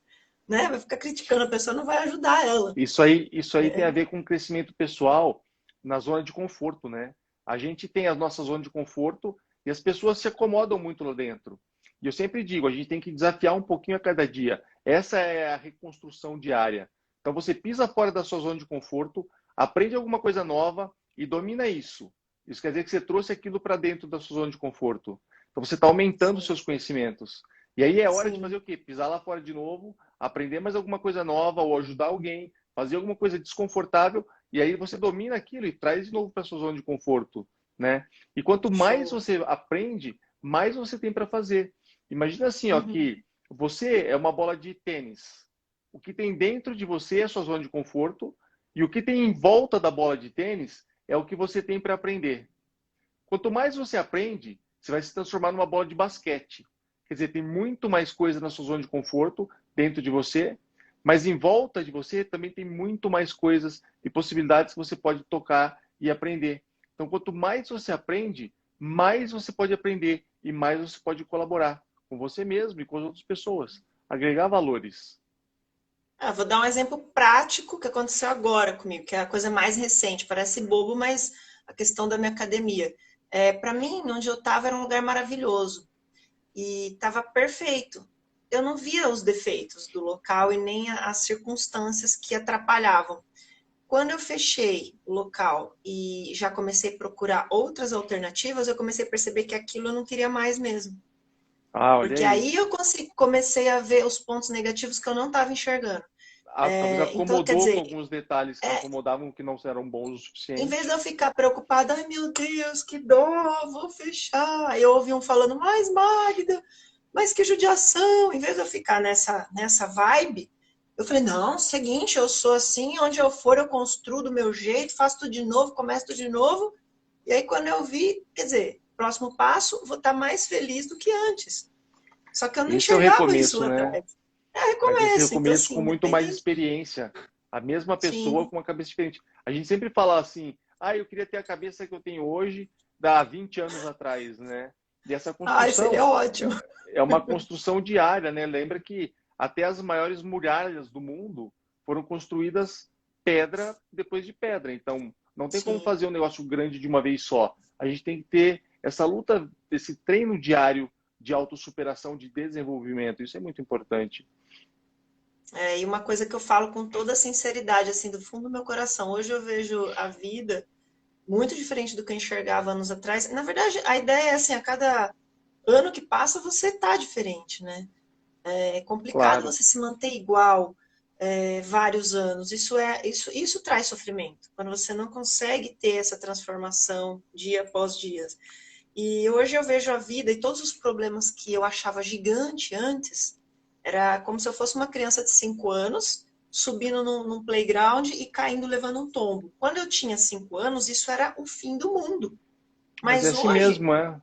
né? Vai ficar criticando a pessoa, não vai ajudar ela. Isso aí tem a ver com crescimento pessoal na zona de conforto, né? A gente tem a nossa zona de conforto e as pessoas se acomodam muito lá dentro. E eu sempre digo, a gente tem que desafiar um pouquinho a cada dia. Essa é a reconstrução diária. Então você pisa fora da sua zona de conforto, aprende alguma coisa nova e domina isso. Isso quer dizer que você trouxe aquilo para dentro da sua zona de conforto. Então você está aumentando os seus conhecimentos. E aí é hora de fazer Sim. o quê? Pisar lá fora de novo, aprender mais alguma coisa nova ou ajudar alguém, fazer alguma coisa desconfortável e aí você domina aquilo e traz de novo para sua zona de conforto, né? E quanto mais Show. você aprende, mais você tem para fazer. Imagina assim, ó, Uhum. que você é uma bola de tênis. O que tem dentro de você é a sua zona de conforto e o que tem em volta da bola de tênis é o que você tem para aprender. Quanto mais você aprende, você vai se transformar numa bola de basquete. Quer dizer, tem muito mais coisa na sua zona de conforto dentro de você, mas em volta de você também tem muito mais coisas e possibilidades que você pode tocar e aprender. Então, quanto mais você aprende, mais você pode aprender e mais você pode colaborar com você mesmo e com as outras pessoas, agregar valores. Vou dar um exemplo prático que aconteceu agora comigo, que é a coisa mais recente. Parece bobo, mas a questão da minha academia. Para mim, onde eu estava era um lugar maravilhoso e estava perfeito. Eu não via os defeitos do local e nem as circunstâncias que atrapalhavam. Quando eu fechei o local e já comecei a procurar outras alternativas, eu comecei a perceber que aquilo eu não queria mais mesmo. Ah, olha Porque aí. aí eu comecei a ver os pontos negativos que eu não estava enxergando. Talvez Então, quer acomodou com dizer, alguns detalhes que incomodavam, que não eram bons o em vez suficiente. de eu ficar preocupada, ai meu Deus, que dó, vou fechar. Eu ouvi um falando, mas Magda, mas que judiação. Em vez de eu ficar nessa vibe, eu falei, não, seguinte, eu sou assim, onde eu for eu construo do meu jeito, faço tudo de novo, começo tudo de novo. E aí quando eu vi, quer dizer, próximo passo, vou estar mais feliz do que antes. Só que eu não Esse é o enxergava isso recomeço, lá né? atrás. Mas esse Recomeço. Então, recomeço assim, com muito mais independente. experiência. A mesma pessoa Sim. com uma cabeça diferente. A gente sempre fala assim, eu queria ter a cabeça que eu tenho hoje da 20 anos atrás, né? E essa Ai, construção seria ótimo. é uma construção diária, né? Lembra que até as maiores muralhas do mundo foram construídas pedra depois de pedra. Então, não tem como Sim. fazer um negócio grande de uma vez só. A gente tem que ter essa luta, esse treino diário de autossuperação, de desenvolvimento. Isso é muito importante. E uma coisa que eu falo com toda sinceridade, assim, do fundo do meu coração. Hoje eu vejo a vida muito diferente do que eu enxergava anos atrás. Na verdade, a ideia é assim, a cada ano que passa, você tá diferente, né? É complicado Claro. você se manter igual vários anos. Isso traz sofrimento, quando você não consegue ter essa transformação dia após dia. E hoje eu vejo a vida e todos os problemas que eu achava gigante antes, era como se eu fosse uma criança de 5 anos, subindo num playground e caindo levando um tombo. Quando eu tinha 5 anos, isso era o fim do mundo. Mas é Mas assim hoje, mesmo, é.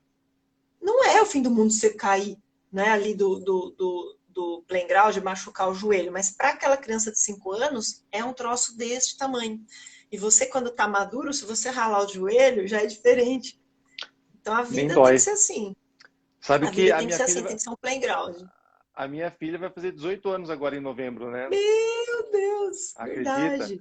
não é o fim do mundo você cair, né, ali do playground, de machucar o joelho, mas para aquela criança de 5 anos, é um troço desse tamanho. E você, quando está maduro, se você ralar o joelho, já é diferente. Então, a Nem vida tem que dói. ser assim. Sabe A que vida a tem que minha ser filha, assim, tem que ser um playground. a minha filha vai fazer 18 anos agora em novembro, né? Meu Deus, Acredita? verdade.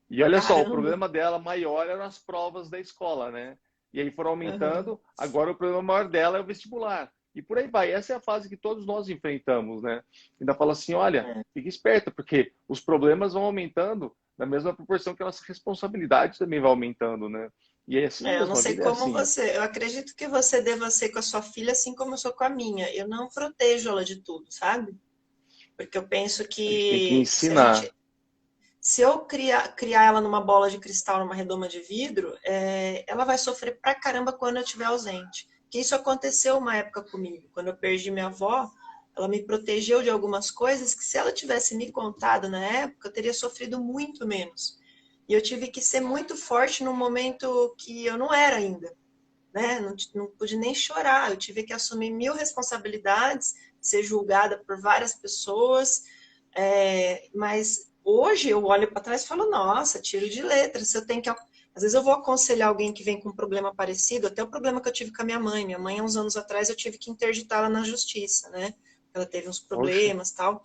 E olha só, o Caramba. problema dela maior eram as provas da escola, né? E aí foram Uhum. aumentando, agora o problema maior dela é o vestibular. E por aí vai. Essa é a fase que todos nós enfrentamos, né? Ainda fala assim, olha, É. fique esperta, porque os problemas vão aumentando na mesma proporção que a nossa responsabilidade também vai aumentando, né? E é assim Eu não mesmo, a sei vida é como assim. você. Eu acredito que você deva ser com a sua filha assim como eu sou com a minha. Eu não protejo ela de tudo, sabe? Porque eu penso A gente tem que que se a ensinar. gente. Se eu criar ela numa bola de cristal, numa redoma de vidro, ela vai sofrer pra caramba quando eu estiver ausente. Que isso aconteceu uma época comigo. Quando eu perdi minha avó, ela me protegeu de algumas coisas que se ela tivesse me contado na época, eu teria sofrido muito menos. E eu tive que ser muito forte num momento que eu não era ainda, né? Não pude nem chorar. Eu tive que assumir 1000 responsabilidades, ser julgada por várias pessoas, mas hoje eu olho para trás e falo, nossa, tiro de letra. Se eu tenho que, às vezes eu vou aconselhar alguém que vem com um problema parecido, até o problema que eu tive com a minha mãe. Minha mãe, há uns anos atrás, eu tive que interditá-la na justiça, né? Ela teve uns Poxa, problemas, tal.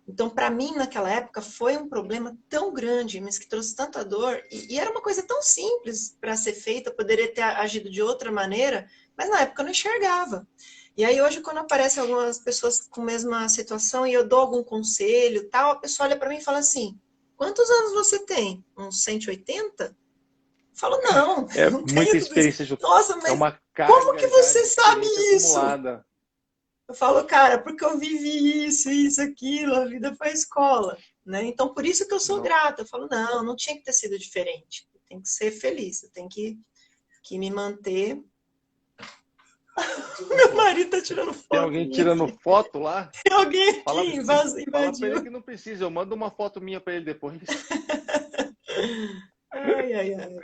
Então, para mim, naquela época, foi um problema tão grande, mas que trouxe tanta dor. E era uma coisa tão simples para ser feita, eu poderia ter agido de outra maneira, mas na época eu não enxergava. E aí, hoje, quando aparecem algumas pessoas com a mesma situação e eu dou algum conselho, tal, a pessoa olha para mim e fala assim: quantos anos você tem? Uns 180? Eu falo, não, é não muita tenho tudo isso. experiência, Nossa, é mas uma como que carga já você de sabe experiência isso? acumulada. Eu falo, cara, porque eu vivi isso, aquilo, a vida foi a escola, né? Então, por isso que eu sou Não. grata. Eu falo, não, não tinha que ter sido diferente. Eu tenho que ser feliz, eu tenho que me manter. Meu marido tá tirando Tem foto alguém minha tirando aqui. foto lá? Tem alguém Fala, aqui, fala para ele invadiu. que não precisa. Eu mando uma foto minha para ele depois. Ai, ai, ai.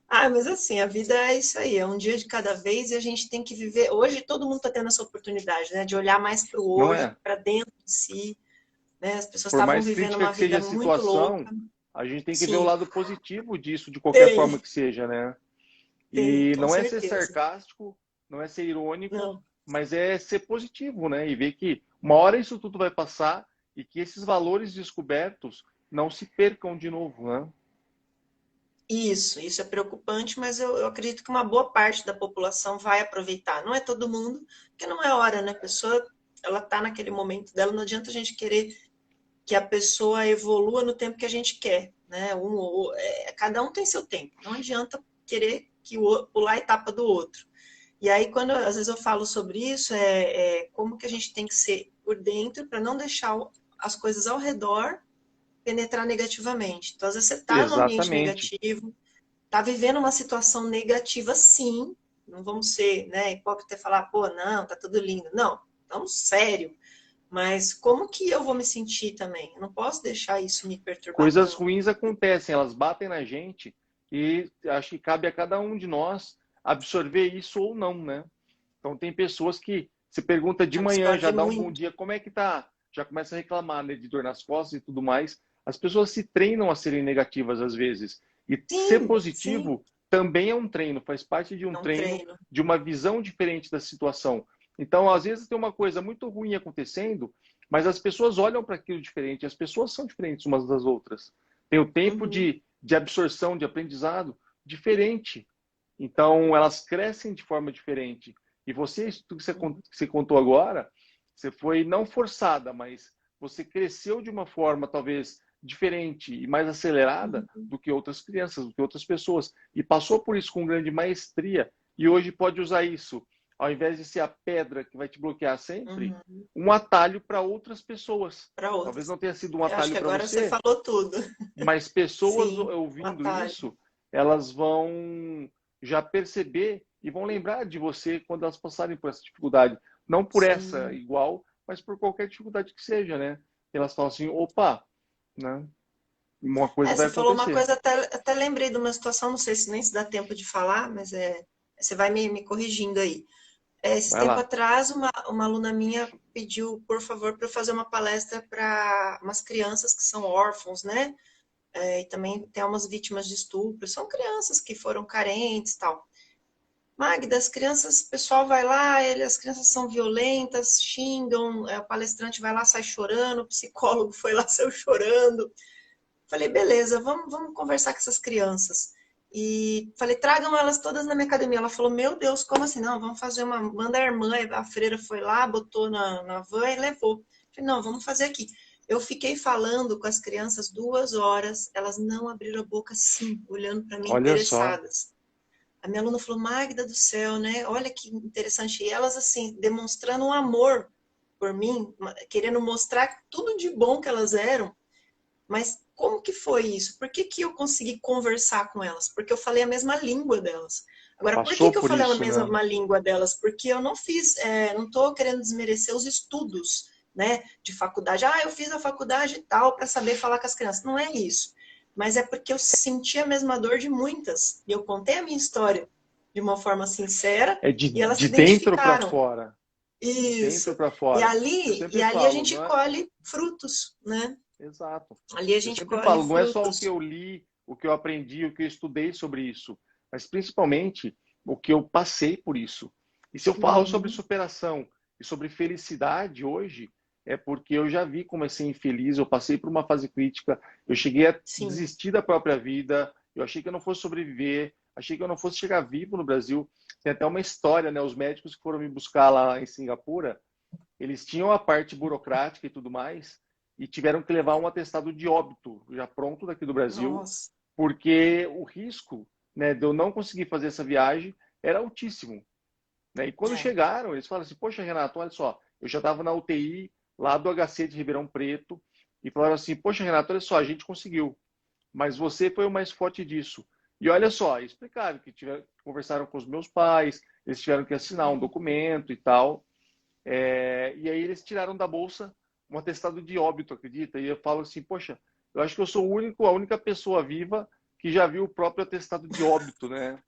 Ah, mas assim, a vida é isso aí, é um dia de cada vez e a gente tem que viver. Hoje todo mundo está tendo essa oportunidade, né, de olhar mais para o Não hoje, é? para dentro de si, né? As pessoas Por estavam mais vivendo crítica uma que seja vida a muito louca. situação, a gente tem que ver o Sim, lado positivo disso, de qualquer forma tem, que seja, né? tem, E com não é ser certeza. sarcástico, não é ser irônico, Não, mas é ser positivo, né? E ver que uma hora isso tudo vai passar e que esses valores descobertos não se percam de novo, né? isso é preocupante, mas eu acredito que uma boa parte da população vai aproveitar. Não é todo mundo, porque não é hora, né? A pessoa, ela está naquele momento dela, não adianta a gente querer que a pessoa evolua no tempo que a gente quer, né? Cada um tem seu tempo. Não adianta querer que pular a etapa do outro. E aí, quando às vezes eu falo sobre isso, como que a gente tem que ser por dentro para não deixar as coisas ao redor penetrar negativamente. Então, às vezes você está num ambiente Exatamente. negativo, está vivendo uma situação negativa, sim. Não vamos ser, né, hipócrita e falar, pô, não, tá tudo lindo. Não, então, sério. Mas como que eu vou me sentir também? Eu não posso deixar isso me perturbar Coisas tanto. ruins acontecem, elas batem na gente e acho que cabe a cada um de nós absorver isso ou não, né? Então tem pessoas que se pergunta de manhã, já Absorve dá um bom muito. dia, como é que tá? Já começa a reclamar, né, de dor nas costas e tudo mais. As pessoas se treinam a serem negativas às vezes. E ser Sim, sim, positivo também é um treino, faz parte de um é um treino, treino. de uma visão diferente da situação. Então, às vezes tem uma coisa muito ruim acontecendo, mas as pessoas olham para aquilo diferente, as pessoas são diferentes umas das outras. Tem o tempo Uhum, de absorção, de aprendizado diferente. Então, elas crescem de forma diferente. E você, isso que uhum, você contou agora, você foi não forçada, mas você cresceu de uma forma talvez diferente e mais acelerada uhum, do que outras crianças, do que outras pessoas. E passou por isso com grande maestria. E hoje pode usar isso, ao invés de ser a pedra que vai te bloquear sempre, uhum. um atalho para outras pessoas. Para Talvez outras. não tenha sido um Eu acho atalho que para agora você você, falou tudo. mas pessoas Sim, um ouvindo atalho. isso, elas vão já perceber e vão lembrar de você quando elas passarem por essa dificuldade. Não por essa Sim. igual, mas por qualquer dificuldade que seja, né? Elas falam assim, opa, né? Uma coisa vai Você falou uma acontecer. coisa, até lembrei de uma situação, não sei se nem se dá tempo de falar, mas você vai me corrigindo aí. Esse Vai tempo lá. atrás, uma aluna minha pediu, por favor, para eu fazer uma palestra para umas crianças que são órfãos, né? E também tem umas vítimas de estupro. São crianças que foram carentes e tal. Magda, as crianças, o pessoal vai lá, as crianças são violentas, xingam, o palestrante vai lá, sai chorando, o psicólogo foi lá, saiu chorando. Falei, beleza, vamos conversar com essas crianças. E falei, tragam elas todas na minha academia. Ela falou, meu Deus, como assim? Não, vamos fazer uma. Manda a irmã, a freira foi lá, botou na van e levou. Falei, não, vamos fazer aqui. Eu fiquei falando com as crianças 2 horas, elas não abriram a boca assim, olhando para mim, Olha só. interessadas. A minha aluna falou, Magda do céu, né? Olha que interessante. E elas, assim, demonstrando um amor por mim, querendo mostrar tudo de bom que elas eram. Mas como que foi isso? Por que que eu consegui conversar com elas? Porque eu falei a mesma língua delas. Agora, por que Passou que eu por falei a isso, né? mesma língua delas? Porque eu não fiz, não estou querendo desmerecer os estudos, né, de faculdade. Ah, eu fiz a faculdade e tal para saber falar com as crianças. Não é isso. Mas é porque eu senti a mesma dor de muitas. E eu contei a minha história de uma forma sincera É e elas se de dentro para identificaram. fora. De dentro Isso. para E fora. Eu ali, e sempre ali a falo, gente não é? colhe frutos, né? Exato. Ali a Eu gente sempre colhe falo, não é só o que frutos. eu li, o que eu aprendi, o que eu estudei sobre isso, mas principalmente o que eu passei por isso. E se eu falo sobre Uhum. superação e sobre felicidade hoje, é porque eu já vi como é ser infeliz, eu passei por uma fase crítica, eu cheguei a Sim. desistir da própria vida, eu achei que eu não fosse sobreviver, achei que eu não fosse chegar vivo no Brasil. Tem até uma história, né? Os médicos que foram me buscar lá em Singapura, eles tinham a parte burocrática e tudo mais, e tiveram que levar um atestado de óbito já pronto daqui do Brasil, Nossa. porque o risco, né, de eu não conseguir fazer essa viagem era altíssimo. Né? E quando É. chegaram, eles falaram assim: poxa, Renato, olha só, eu já estava na UTI lá do HC de Ribeirão Preto, e falaram assim: poxa, Renato, olha só, a gente conseguiu, mas você foi o mais forte disso. E olha só, explicaram que conversaram com os meus pais, eles tiveram que assinar um Uhum. documento e tal. E aí eles tiraram da bolsa um atestado de óbito, acredita? E eu falo assim, poxa, eu acho que eu sou a única pessoa viva que já viu o próprio atestado de óbito, né?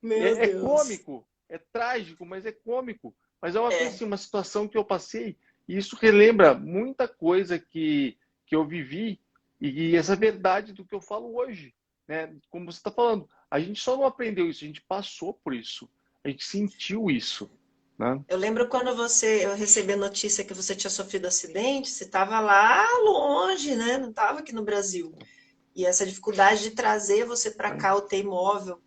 Meu É Deus. cômico, é trágico, mas é cômico. Mas é uma coisa É. assim, uma situação que eu passei e isso relembra muita coisa que eu vivi e essa verdade do que eu falo hoje, né? Como você está falando, a gente só não aprendeu isso, a gente passou por isso, a gente sentiu isso, né? Eu lembro quando eu recebi a notícia que você tinha sofrido acidente, você estava lá longe, né? Não estava aqui no Brasil. E essa dificuldade de trazer você para cá, o T-móvel,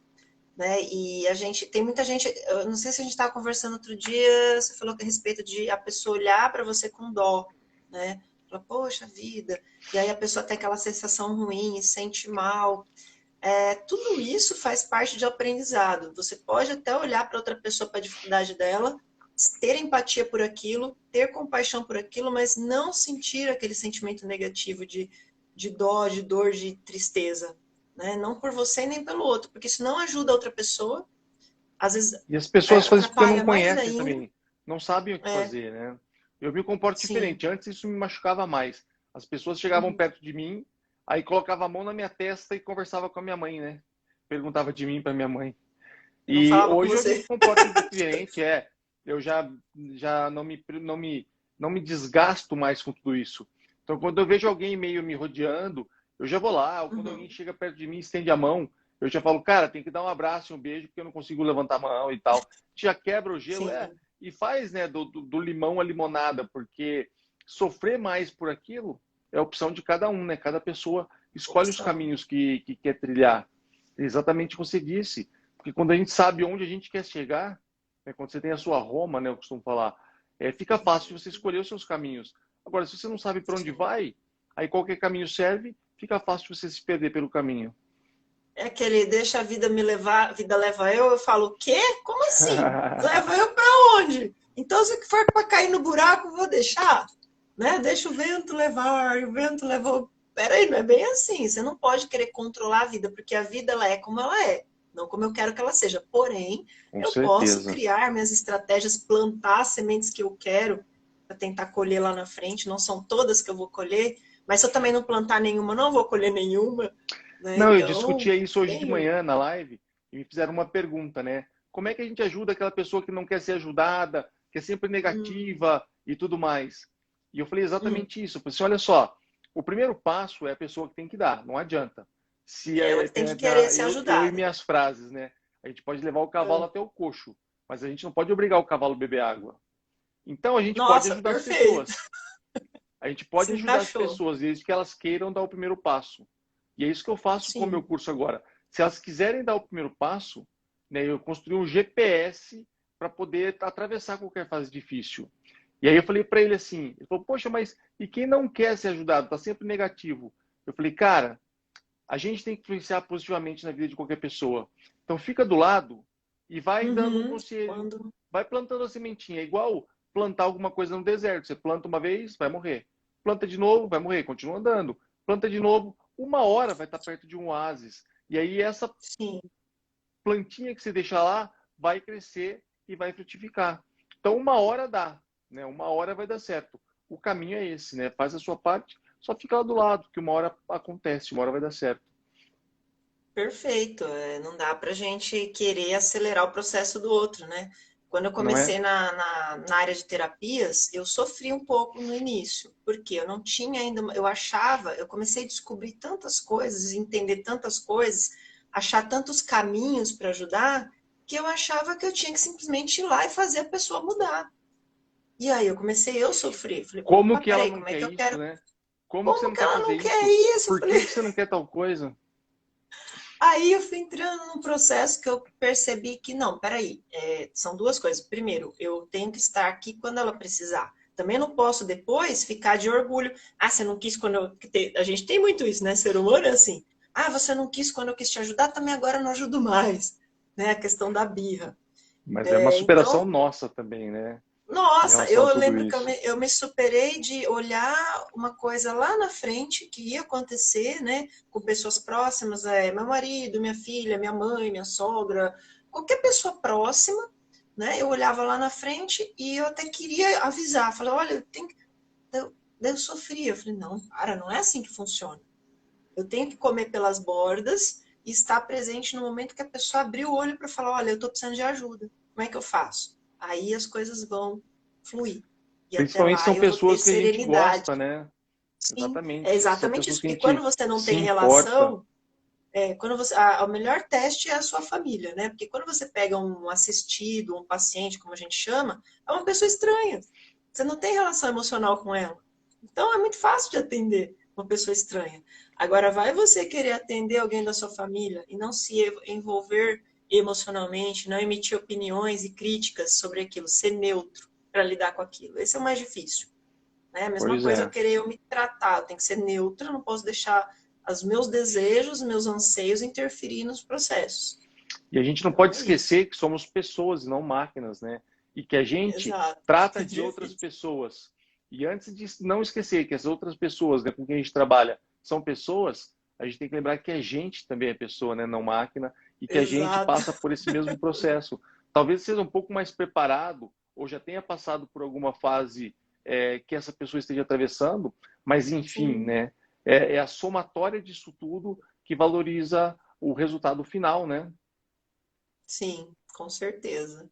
né? E a gente tem muita gente, eu não sei se a gente estava conversando outro dia, você falou que a respeito de a pessoa olhar para você com dó, né? Fala, poxa vida. E aí a pessoa tem aquela sensação ruim, sente mal. Tudo isso faz parte de aprendizado. Você pode até olhar para outra pessoa para a dificuldade dela, ter empatia por aquilo, ter compaixão por aquilo, mas não sentir aquele sentimento negativo de dó, de dor, de tristeza. Né? Não por você nem pelo outro, porque isso não ajuda a outra pessoa, às vezes E as pessoas fazem isso porque não atrapalha mais conhecem ainda. também, não sabem o que fazer, né? Eu me comporto Sim. diferente. Antes isso me machucava mais. As pessoas chegavam Uhum. perto de mim, aí colocava a mão na minha testa e conversava com a minha mãe, né? Perguntava de mim para minha mãe. Eu não E falava com hoje eu me você. comporto diferente, eu já não me desgasto mais com tudo isso. Então, quando eu vejo alguém meio me rodeando, eu já vou lá, ou quando alguém Uhum. chega perto de mim, estende a mão, eu já falo, cara, tem que dar um abraço e um beijo, porque eu não consigo levantar a mão e tal. Já quebra o gelo, Sim. e faz, né, do limão a limonada, porque sofrer mais por aquilo é a opção de cada um, né? Cada pessoa escolhe os Opção. caminhos que quer trilhar. Exatamente o que você disse. Porque quando a gente sabe onde a gente quer chegar, né, quando você tem a sua Roma, né, eu costumo falar, fica fácil de você escolher os seus caminhos. Agora, se você não sabe para onde Sim. vai, aí qualquer caminho serve, fica fácil de você se perder pelo caminho. É aquele deixa a vida me levar, a vida leva eu falo, o quê? Como assim? Leva eu para onde? Então, se for para cair no buraco, vou deixar, né? Deixa o vento levar, e o vento levou. Peraí, não é bem assim. Você não pode querer controlar a vida, porque a vida ela é como ela é, não como eu quero que ela seja. Porém, Com eu posso certeza. criar minhas estratégias, plantar as sementes que eu quero para tentar colher lá na frente. Não são todas que eu vou colher, mas se eu também não plantar nenhuma, não vou colher nenhuma. Né? Não, eu Então, discutia isso hoje de tem. manhã na live e me fizeram uma pergunta, né? como é que a gente ajuda aquela pessoa que não quer ser ajudada, que é sempre negativa e tudo mais? E eu falei exatamente isso. Eu falei assim, olha só, o primeiro passo é a pessoa que tem que dar, não adianta. Se Ela que tem que querer ser eu e ajudada. minhas frases, né? A gente pode levar o cavalo até o coxo, mas a gente não pode obrigar o cavalo a beber água. Então a gente pode Nossa, ajudar as perfeito. pessoas. A gente Se pode ajudar as encaixou. pessoas, desde que elas queiram dar o primeiro passo. E é isso que eu faço com o meu Sim. curso agora. Se elas quiserem dar o primeiro passo, né, eu construí um GPS para poder atravessar qualquer fase difícil. E aí eu falei para ele assim, ele falou, poxa, mas e quem não quer ser ajudado? Está sempre negativo. Eu falei, cara, a gente tem que influenciar positivamente na vida de qualquer pessoa. Então fica do lado e vai dando um conselho, Quando... vai plantando a sementinha. É igual plantar alguma coisa no deserto. Você planta uma vez, vai morrer. Planta de novo, vai morrer. Continua andando. Planta de novo, uma hora vai estar perto de um oásis. E aí essa Sim, plantinha que você deixa lá vai crescer e vai frutificar. Então uma hora dá, né? Uma hora vai dar certo. O caminho é esse, né? Faz a sua parte, só fica lá do lado, que uma hora acontece, uma hora vai dar certo. perfeito. Não dá para a gente querer acelerar o processo do outro, né? Quando eu Não é? comecei na área de terapias, eu sofri um pouco no início, porque eu não tinha ainda, eu achava, eu comecei a descobrir tantas coisas, entender tantas coisas, achar tantos caminhos para ajudar, que eu achava que eu tinha que simplesmente ir lá e fazer a pessoa mudar. E aí eu comecei eu sofrer. Falei, Como opa, que ela peraí, não como é quer que eu isso, quero? né? Como que você Como não que quer ela fazer não quer isso? isso? Eu Por falei, que que você não quer tal coisa? aí eu fui entrando num processo que eu percebi que não, peraí, são duas coisas. Primeiro, eu tenho que estar aqui quando ela precisar. Também não posso depois ficar de orgulho. Ah, você não quis quando eu. A gente tem muito isso, né? Ser humano é assim. Ah, você não quis quando eu quis te ajudar, também agora eu não ajudo mais. Né? A questão da birra. Mas é uma superação Então, nossa também, né? Em nossa, relação eu a tudo lembro que isso. eu me superei de olhar uma coisa lá na frente que ia acontecer, né, com pessoas próximas, meu marido, minha filha, minha mãe, minha sogra, qualquer pessoa próxima, né, eu olhava lá na frente e eu até queria avisar, falei, olha, eu tenho que... eu sofria, eu falei, não, para, não é assim que funciona. Eu tenho que comer pelas bordas e estar presente no momento que a pessoa abrir o olho para falar, olha, eu estou precisando de ajuda. Como é que eu faço? Aí as coisas vão fluir. E até Principalmente lá são eu vou ter pessoas que a gente gosta, serenidade. né? Sim, é Exatamente. São exatamente pessoas isso. que a Porque quando gente você não se tem importa. relação, quando você, o melhor teste é a sua família, né? Porque quando você pega um assistido, um paciente, como a gente chama, é uma pessoa estranha. Você não tem relação emocional com ela. Então é muito fácil de atender uma pessoa estranha. Agora, vai você querer atender alguém da sua família e não se envolver emocionalmente, não emitir opiniões e críticas sobre aquilo, ser neutro para lidar com aquilo. Esse é o mais difícil. Né? A mesma Pois coisa eu é. querer eu me tratar, eu tenho que ser neutra, não posso deixar os meus desejos, meus anseios interferir nos processos. E a gente não Então pode é isso. esquecer que somos pessoas e não máquinas, né? E que a gente Exato. trata É de outras difícil. pessoas. E antes de não esquecer que as outras pessoas, né, com quem a gente trabalha são pessoas, a gente tem que lembrar que a gente também é pessoa, né, não máquina, e que a gente Exato. passa por esse mesmo processo. Talvez seja um pouco mais preparado ou já tenha passado por alguma fase que essa pessoa esteja atravessando, mas enfim, Sim, né? É a somatória disso tudo que valoriza o resultado final, né? sim, com certeza.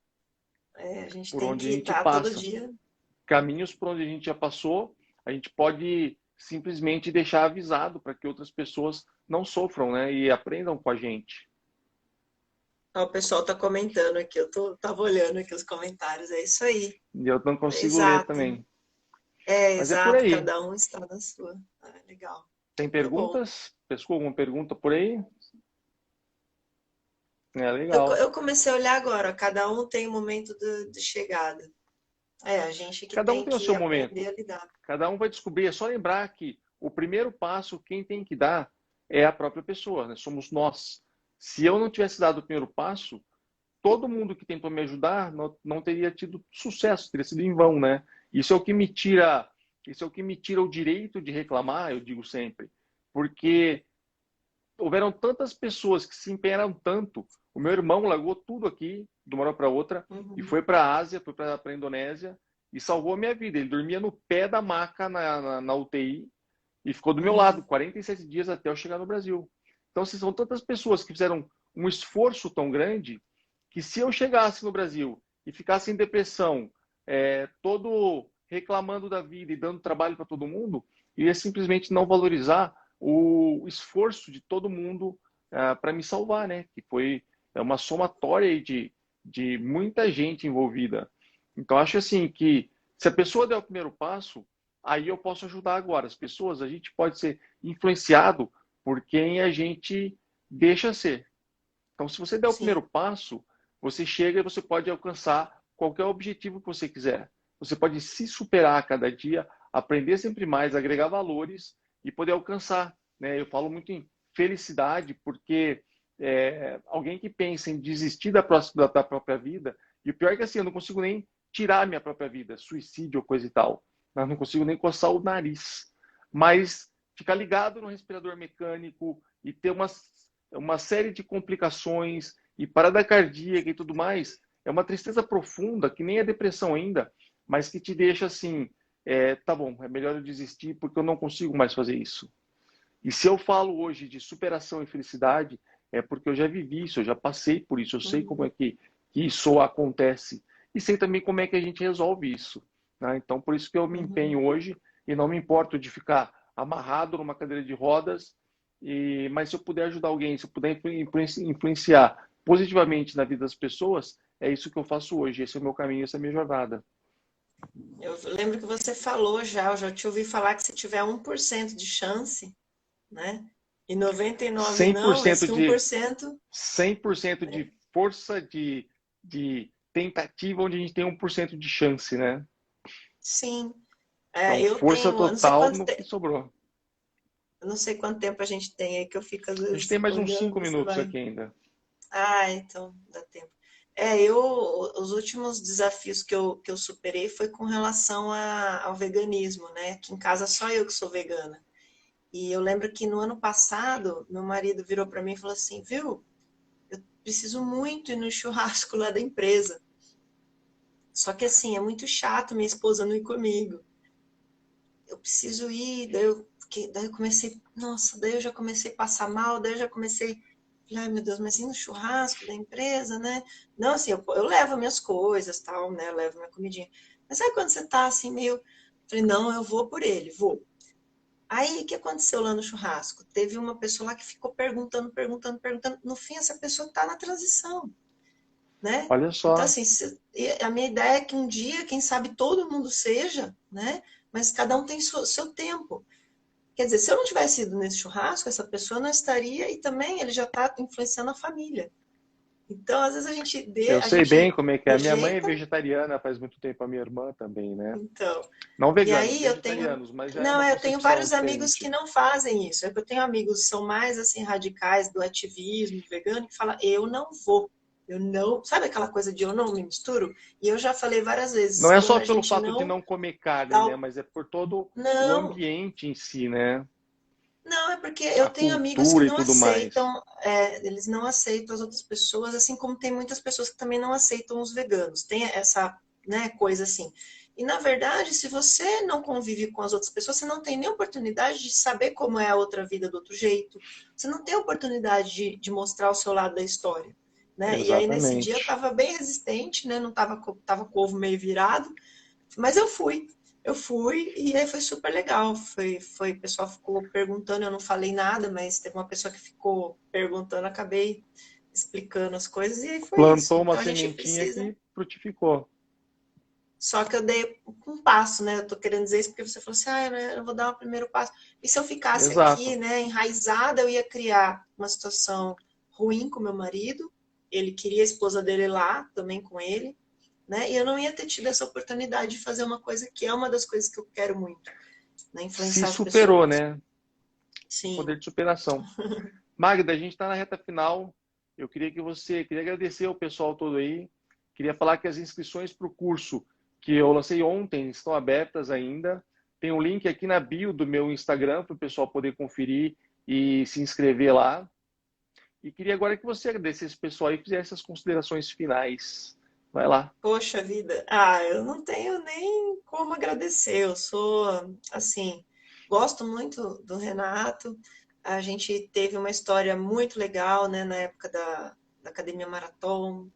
A gente Por tem onde a que gente estar todo passa. dia. Caminhos por onde a gente já passou, a gente pode simplesmente deixar avisado para que outras pessoas não sofram, né? E aprendam com a gente. Ó, o pessoal está comentando aqui, tava olhando aqui os comentários, é isso aí. E eu não consigo ler Exato. também. Mas é por Exato, aí. cada um está na sua. Legal. Tem Muito bom. perguntas? Pescou alguma pergunta por aí? É Eu, legal. eu comecei a olhar agora, cada um tem um momento de chegada. A gente que Cada um tem tem o que seu aprender momento. a lidar. Cada um vai descobrir. É só lembrar que o primeiro passo, quem tem que dar é a própria pessoa, né? Somos nós. Se eu não tivesse dado o primeiro passo, todo mundo que tentou me ajudar não teria tido sucesso, teria sido em vão, né? Isso é o que me tira, isso é o que me tira o direito de reclamar, eu digo sempre, porque houveram tantas pessoas que se empenharam tanto. O meu irmão largou tudo aqui, de uma hora para outra, e Uhum, foi para a Ásia, foi para a Indonésia, e salvou a minha vida. Ele dormia no pé da maca na UTI e ficou do meu lado uhum. 47 dias até eu chegar no Brasil. Então, assim, são tantas pessoas que fizeram um esforço tão grande que se eu chegasse no Brasil e ficasse em depressão, todo reclamando da vida e dando trabalho para todo mundo, eu ia simplesmente não valorizar o esforço de todo mundo para me salvar, né? Que foi uma somatória de muita gente envolvida. Então, acho assim que se a pessoa der o primeiro passo, aí eu posso ajudar agora. As pessoas, a gente pode ser influenciado por quem a gente deixa ser. Então, se você der o primeiro Sim, passo, você chega e você pode alcançar qualquer objetivo que você quiser. Você pode se superar a cada dia, aprender sempre mais, agregar valores e poder alcançar, né? Eu falo muito em felicidade, porque alguém que pensa em desistir da própria vida, e o pior é que assim, eu não consigo nem tirar a minha própria vida, suicídio ou coisa e tal. Eu não consigo nem coçar o nariz. Mas ficar ligado no respirador mecânico e ter uma série de complicações e parada cardíaca e tudo mais, é uma tristeza profunda, que nem é depressão ainda, mas que te deixa assim, tá bom, é melhor eu desistir porque eu não consigo mais fazer isso. E se eu falo hoje de superação e felicidade, é porque eu já vivi isso, eu já passei por isso, eu sei como é que isso acontece e sei também como é que a gente resolve isso, né? Então, por isso que eu me uhum. empenho hoje e não me importo de ficar amarrado numa cadeira de rodas, mas se eu puder ajudar alguém, se eu puder influenciar positivamente na vida das pessoas, é isso que eu faço hoje, esse é o meu caminho, essa é a minha jornada. Eu lembro que você falou já, eu já te ouvi falar que se tiver 1% de chance, né? E 99 não, 100% esse de 1%, 100% de força de tentativa, onde a gente tem 1% de chance, né? sim. Então, Eu força tenho, total no que sobrou. eu não sei quanto tempo a gente tem aí, que eu fico às A gente tem vezes mais uns olhando, 5 você minutos vai. aqui ainda. Ah, então dá tempo. Os últimos desafios que eu superei foi com relação ao veganismo, né? Aqui em casa só eu que sou vegana. E eu lembro que no ano passado, meu marido virou para mim e falou assim, viu, eu preciso muito ir no churrasco lá da empresa. Só que assim, é muito chato minha esposa não ir comigo. Eu preciso ir, daí eu comecei, nossa, daí eu já comecei a passar mal, daí eu já comecei, ai meu Deus, mas ir no churrasco da empresa, né? Não, assim, eu levo minhas coisas, tal, né? Eu levo minha comidinha. Mas sabe quando você tá assim, meio. Falei, não, eu vou por ele, vou. Aí, o que aconteceu lá no churrasco? Teve uma pessoa lá que ficou perguntando, perguntando, perguntando. No fim, essa pessoa tá na transição, né? Olha Então, só. assim, a minha ideia é que um dia, quem sabe, todo mundo seja, né? Mas cada um tem seu tempo. Quer dizer, se eu não tivesse ido nesse churrasco, essa pessoa não estaria e também ele já está influenciando a família. Então, às vezes Eu a sei bem gente como é que é. A minha mãe é rejeita, vegetariana faz muito tempo, a minha irmã também, né? então. Não E veganos, aí eu tenho, vegetarianos, mas já é não, uma eu tenho concepção vários amigos que diferente. não fazem isso. É que eu tenho amigos que são mais assim radicais do ativismo vegano que falam, eu não vou. Eu não, sabe aquela coisa de eu não me misturo? E eu já falei várias Não vezes, é quando só a pelo gente fato de não não comer carne, dá né? o... Mas é por todo o Não, ambiente em si, né? não, é porque A eu tenho amigos que cultura e não tudo mais. aceitam, eles não aceitam as outras pessoas, assim como tem muitas pessoas que também não aceitam os veganos. Tem essa, né, coisa assim. E na verdade, se você não convive com as outras pessoas, você não tem nem oportunidade de saber como é a outra vida do outro jeito. Você não tem oportunidade de mostrar o seu lado da história, né? E aí nesse dia eu Exatamente. estava bem resistente, né? Não estava tava com o ovo meio virado, mas eu fui. Eu fui e aí foi super legal. O pessoal ficou perguntando, eu não falei nada, mas teve uma pessoa que ficou perguntando, acabei explicando as coisas e aí foi isso. Plantou uma Então a gente sementinha precisa. que frutificou. Só que eu dei um passo, né? Eu tô querendo dizer isso porque você falou assim, eu vou dar o primeiro passo. E se eu ficasse aqui, Exato. né, enraizada, eu ia criar uma situação ruim com meu marido. Ele queria a esposa dele lá, também com ele, né? E eu não ia ter tido essa oportunidade de fazer uma coisa que é uma das coisas que eu quero muito, né? Se Influenciar as superou, pessoas. né? Sim. Poder de superação. Magda, a gente está na reta final. Queria agradecer ao pessoal todo aí. Queria falar que as inscrições para o curso que eu lancei ontem estão abertas ainda. Tem um link aqui na bio do meu Instagram para o pessoal poder conferir e se inscrever lá. E queria agora que você agradecesse o pessoal e fizesse as considerações finais. Vai lá. Poxa vida. Eu não tenho nem como agradecer. Eu sou, assim, gosto muito do Renato. A gente teve uma história muito legal, né, na época da Academia Marathon.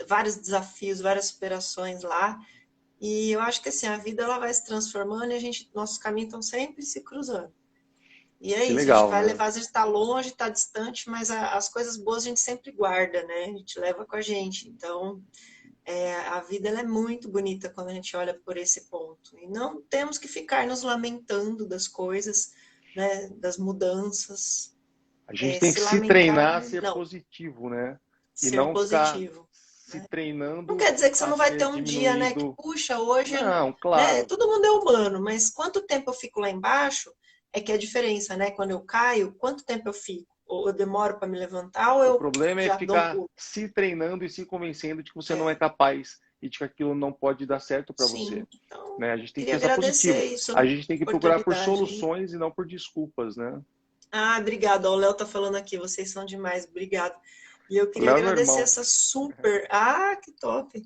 vários desafios, várias superações lá. E eu acho que assim, a vida ela vai se transformando e nossos caminhos estão sempre se cruzando. E é Que isso, a gente legal, vai né? levar, às vezes está longe, está distante, mas as coisas boas a gente sempre guarda, né? A gente leva com a gente. Então, a vida ela é muito bonita quando a gente olha por esse ponto. E não temos que ficar nos lamentando das coisas, né? Das mudanças. A gente tem que Se se lamentar, treinar a ser não, positivo, né? E ser não ficar positivo. se Não treinando quer dizer que você a não vai ter ser um dia, né? Que, diminuído. puxa, hoje, Não, né? claro. Todo mundo é humano, mas quanto tempo eu fico lá embaixo é que é a diferença, né? Quando eu caio, quanto tempo eu fico? Ou eu demoro para me levantar, ou O eu problema é já dou um ficar pulo? se treinando e se convencendo de que você não é É, capaz e de que aquilo não pode dar certo para você, sim. Então, né? A gente tem que queria pensar positivo. agradecer isso, A a gente tem que procurar por oportunidade aí. soluções e não por desculpas, né? Ah, obrigada. O Léo tá falando aqui, vocês são demais, obrigado. E eu O queria Léo é meu agradecer irmão. essa super. Ah, que top!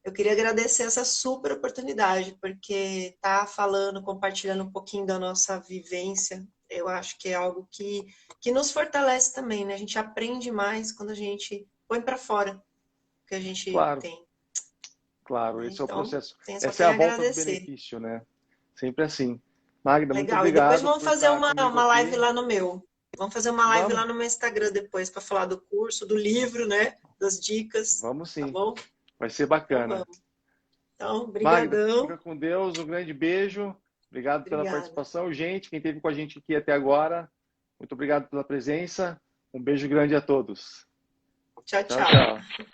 Eu queria agradecer essa super oportunidade, porque tá falando, compartilhando um pouquinho da nossa vivência, eu acho que é algo que nos fortalece também, né? A gente aprende mais quando a gente põe para fora o que a gente Claro, tem, claro, né? esse é o Então, processo. só Essa é tenho a a volta do agradecer. benefício, né? Sempre assim. Magda, muito Legal. E depois obrigado vamos por fazer estar comigo uma live aqui. lá no meu. Vamos fazer uma live Vamos, lá no meu Instagram depois para falar do curso, do livro, né? Das dicas, vamos tá sim. bom? Vai ser Então bacana. vamos. Então, Magda, brigadão. fica com Deus, um grande beijo. Obrigado pela Obrigada. participação. Gente, quem esteve com a gente aqui até agora, muito obrigado pela presença. Um beijo grande a todos. Tchau, Tchau, tchau. tchau.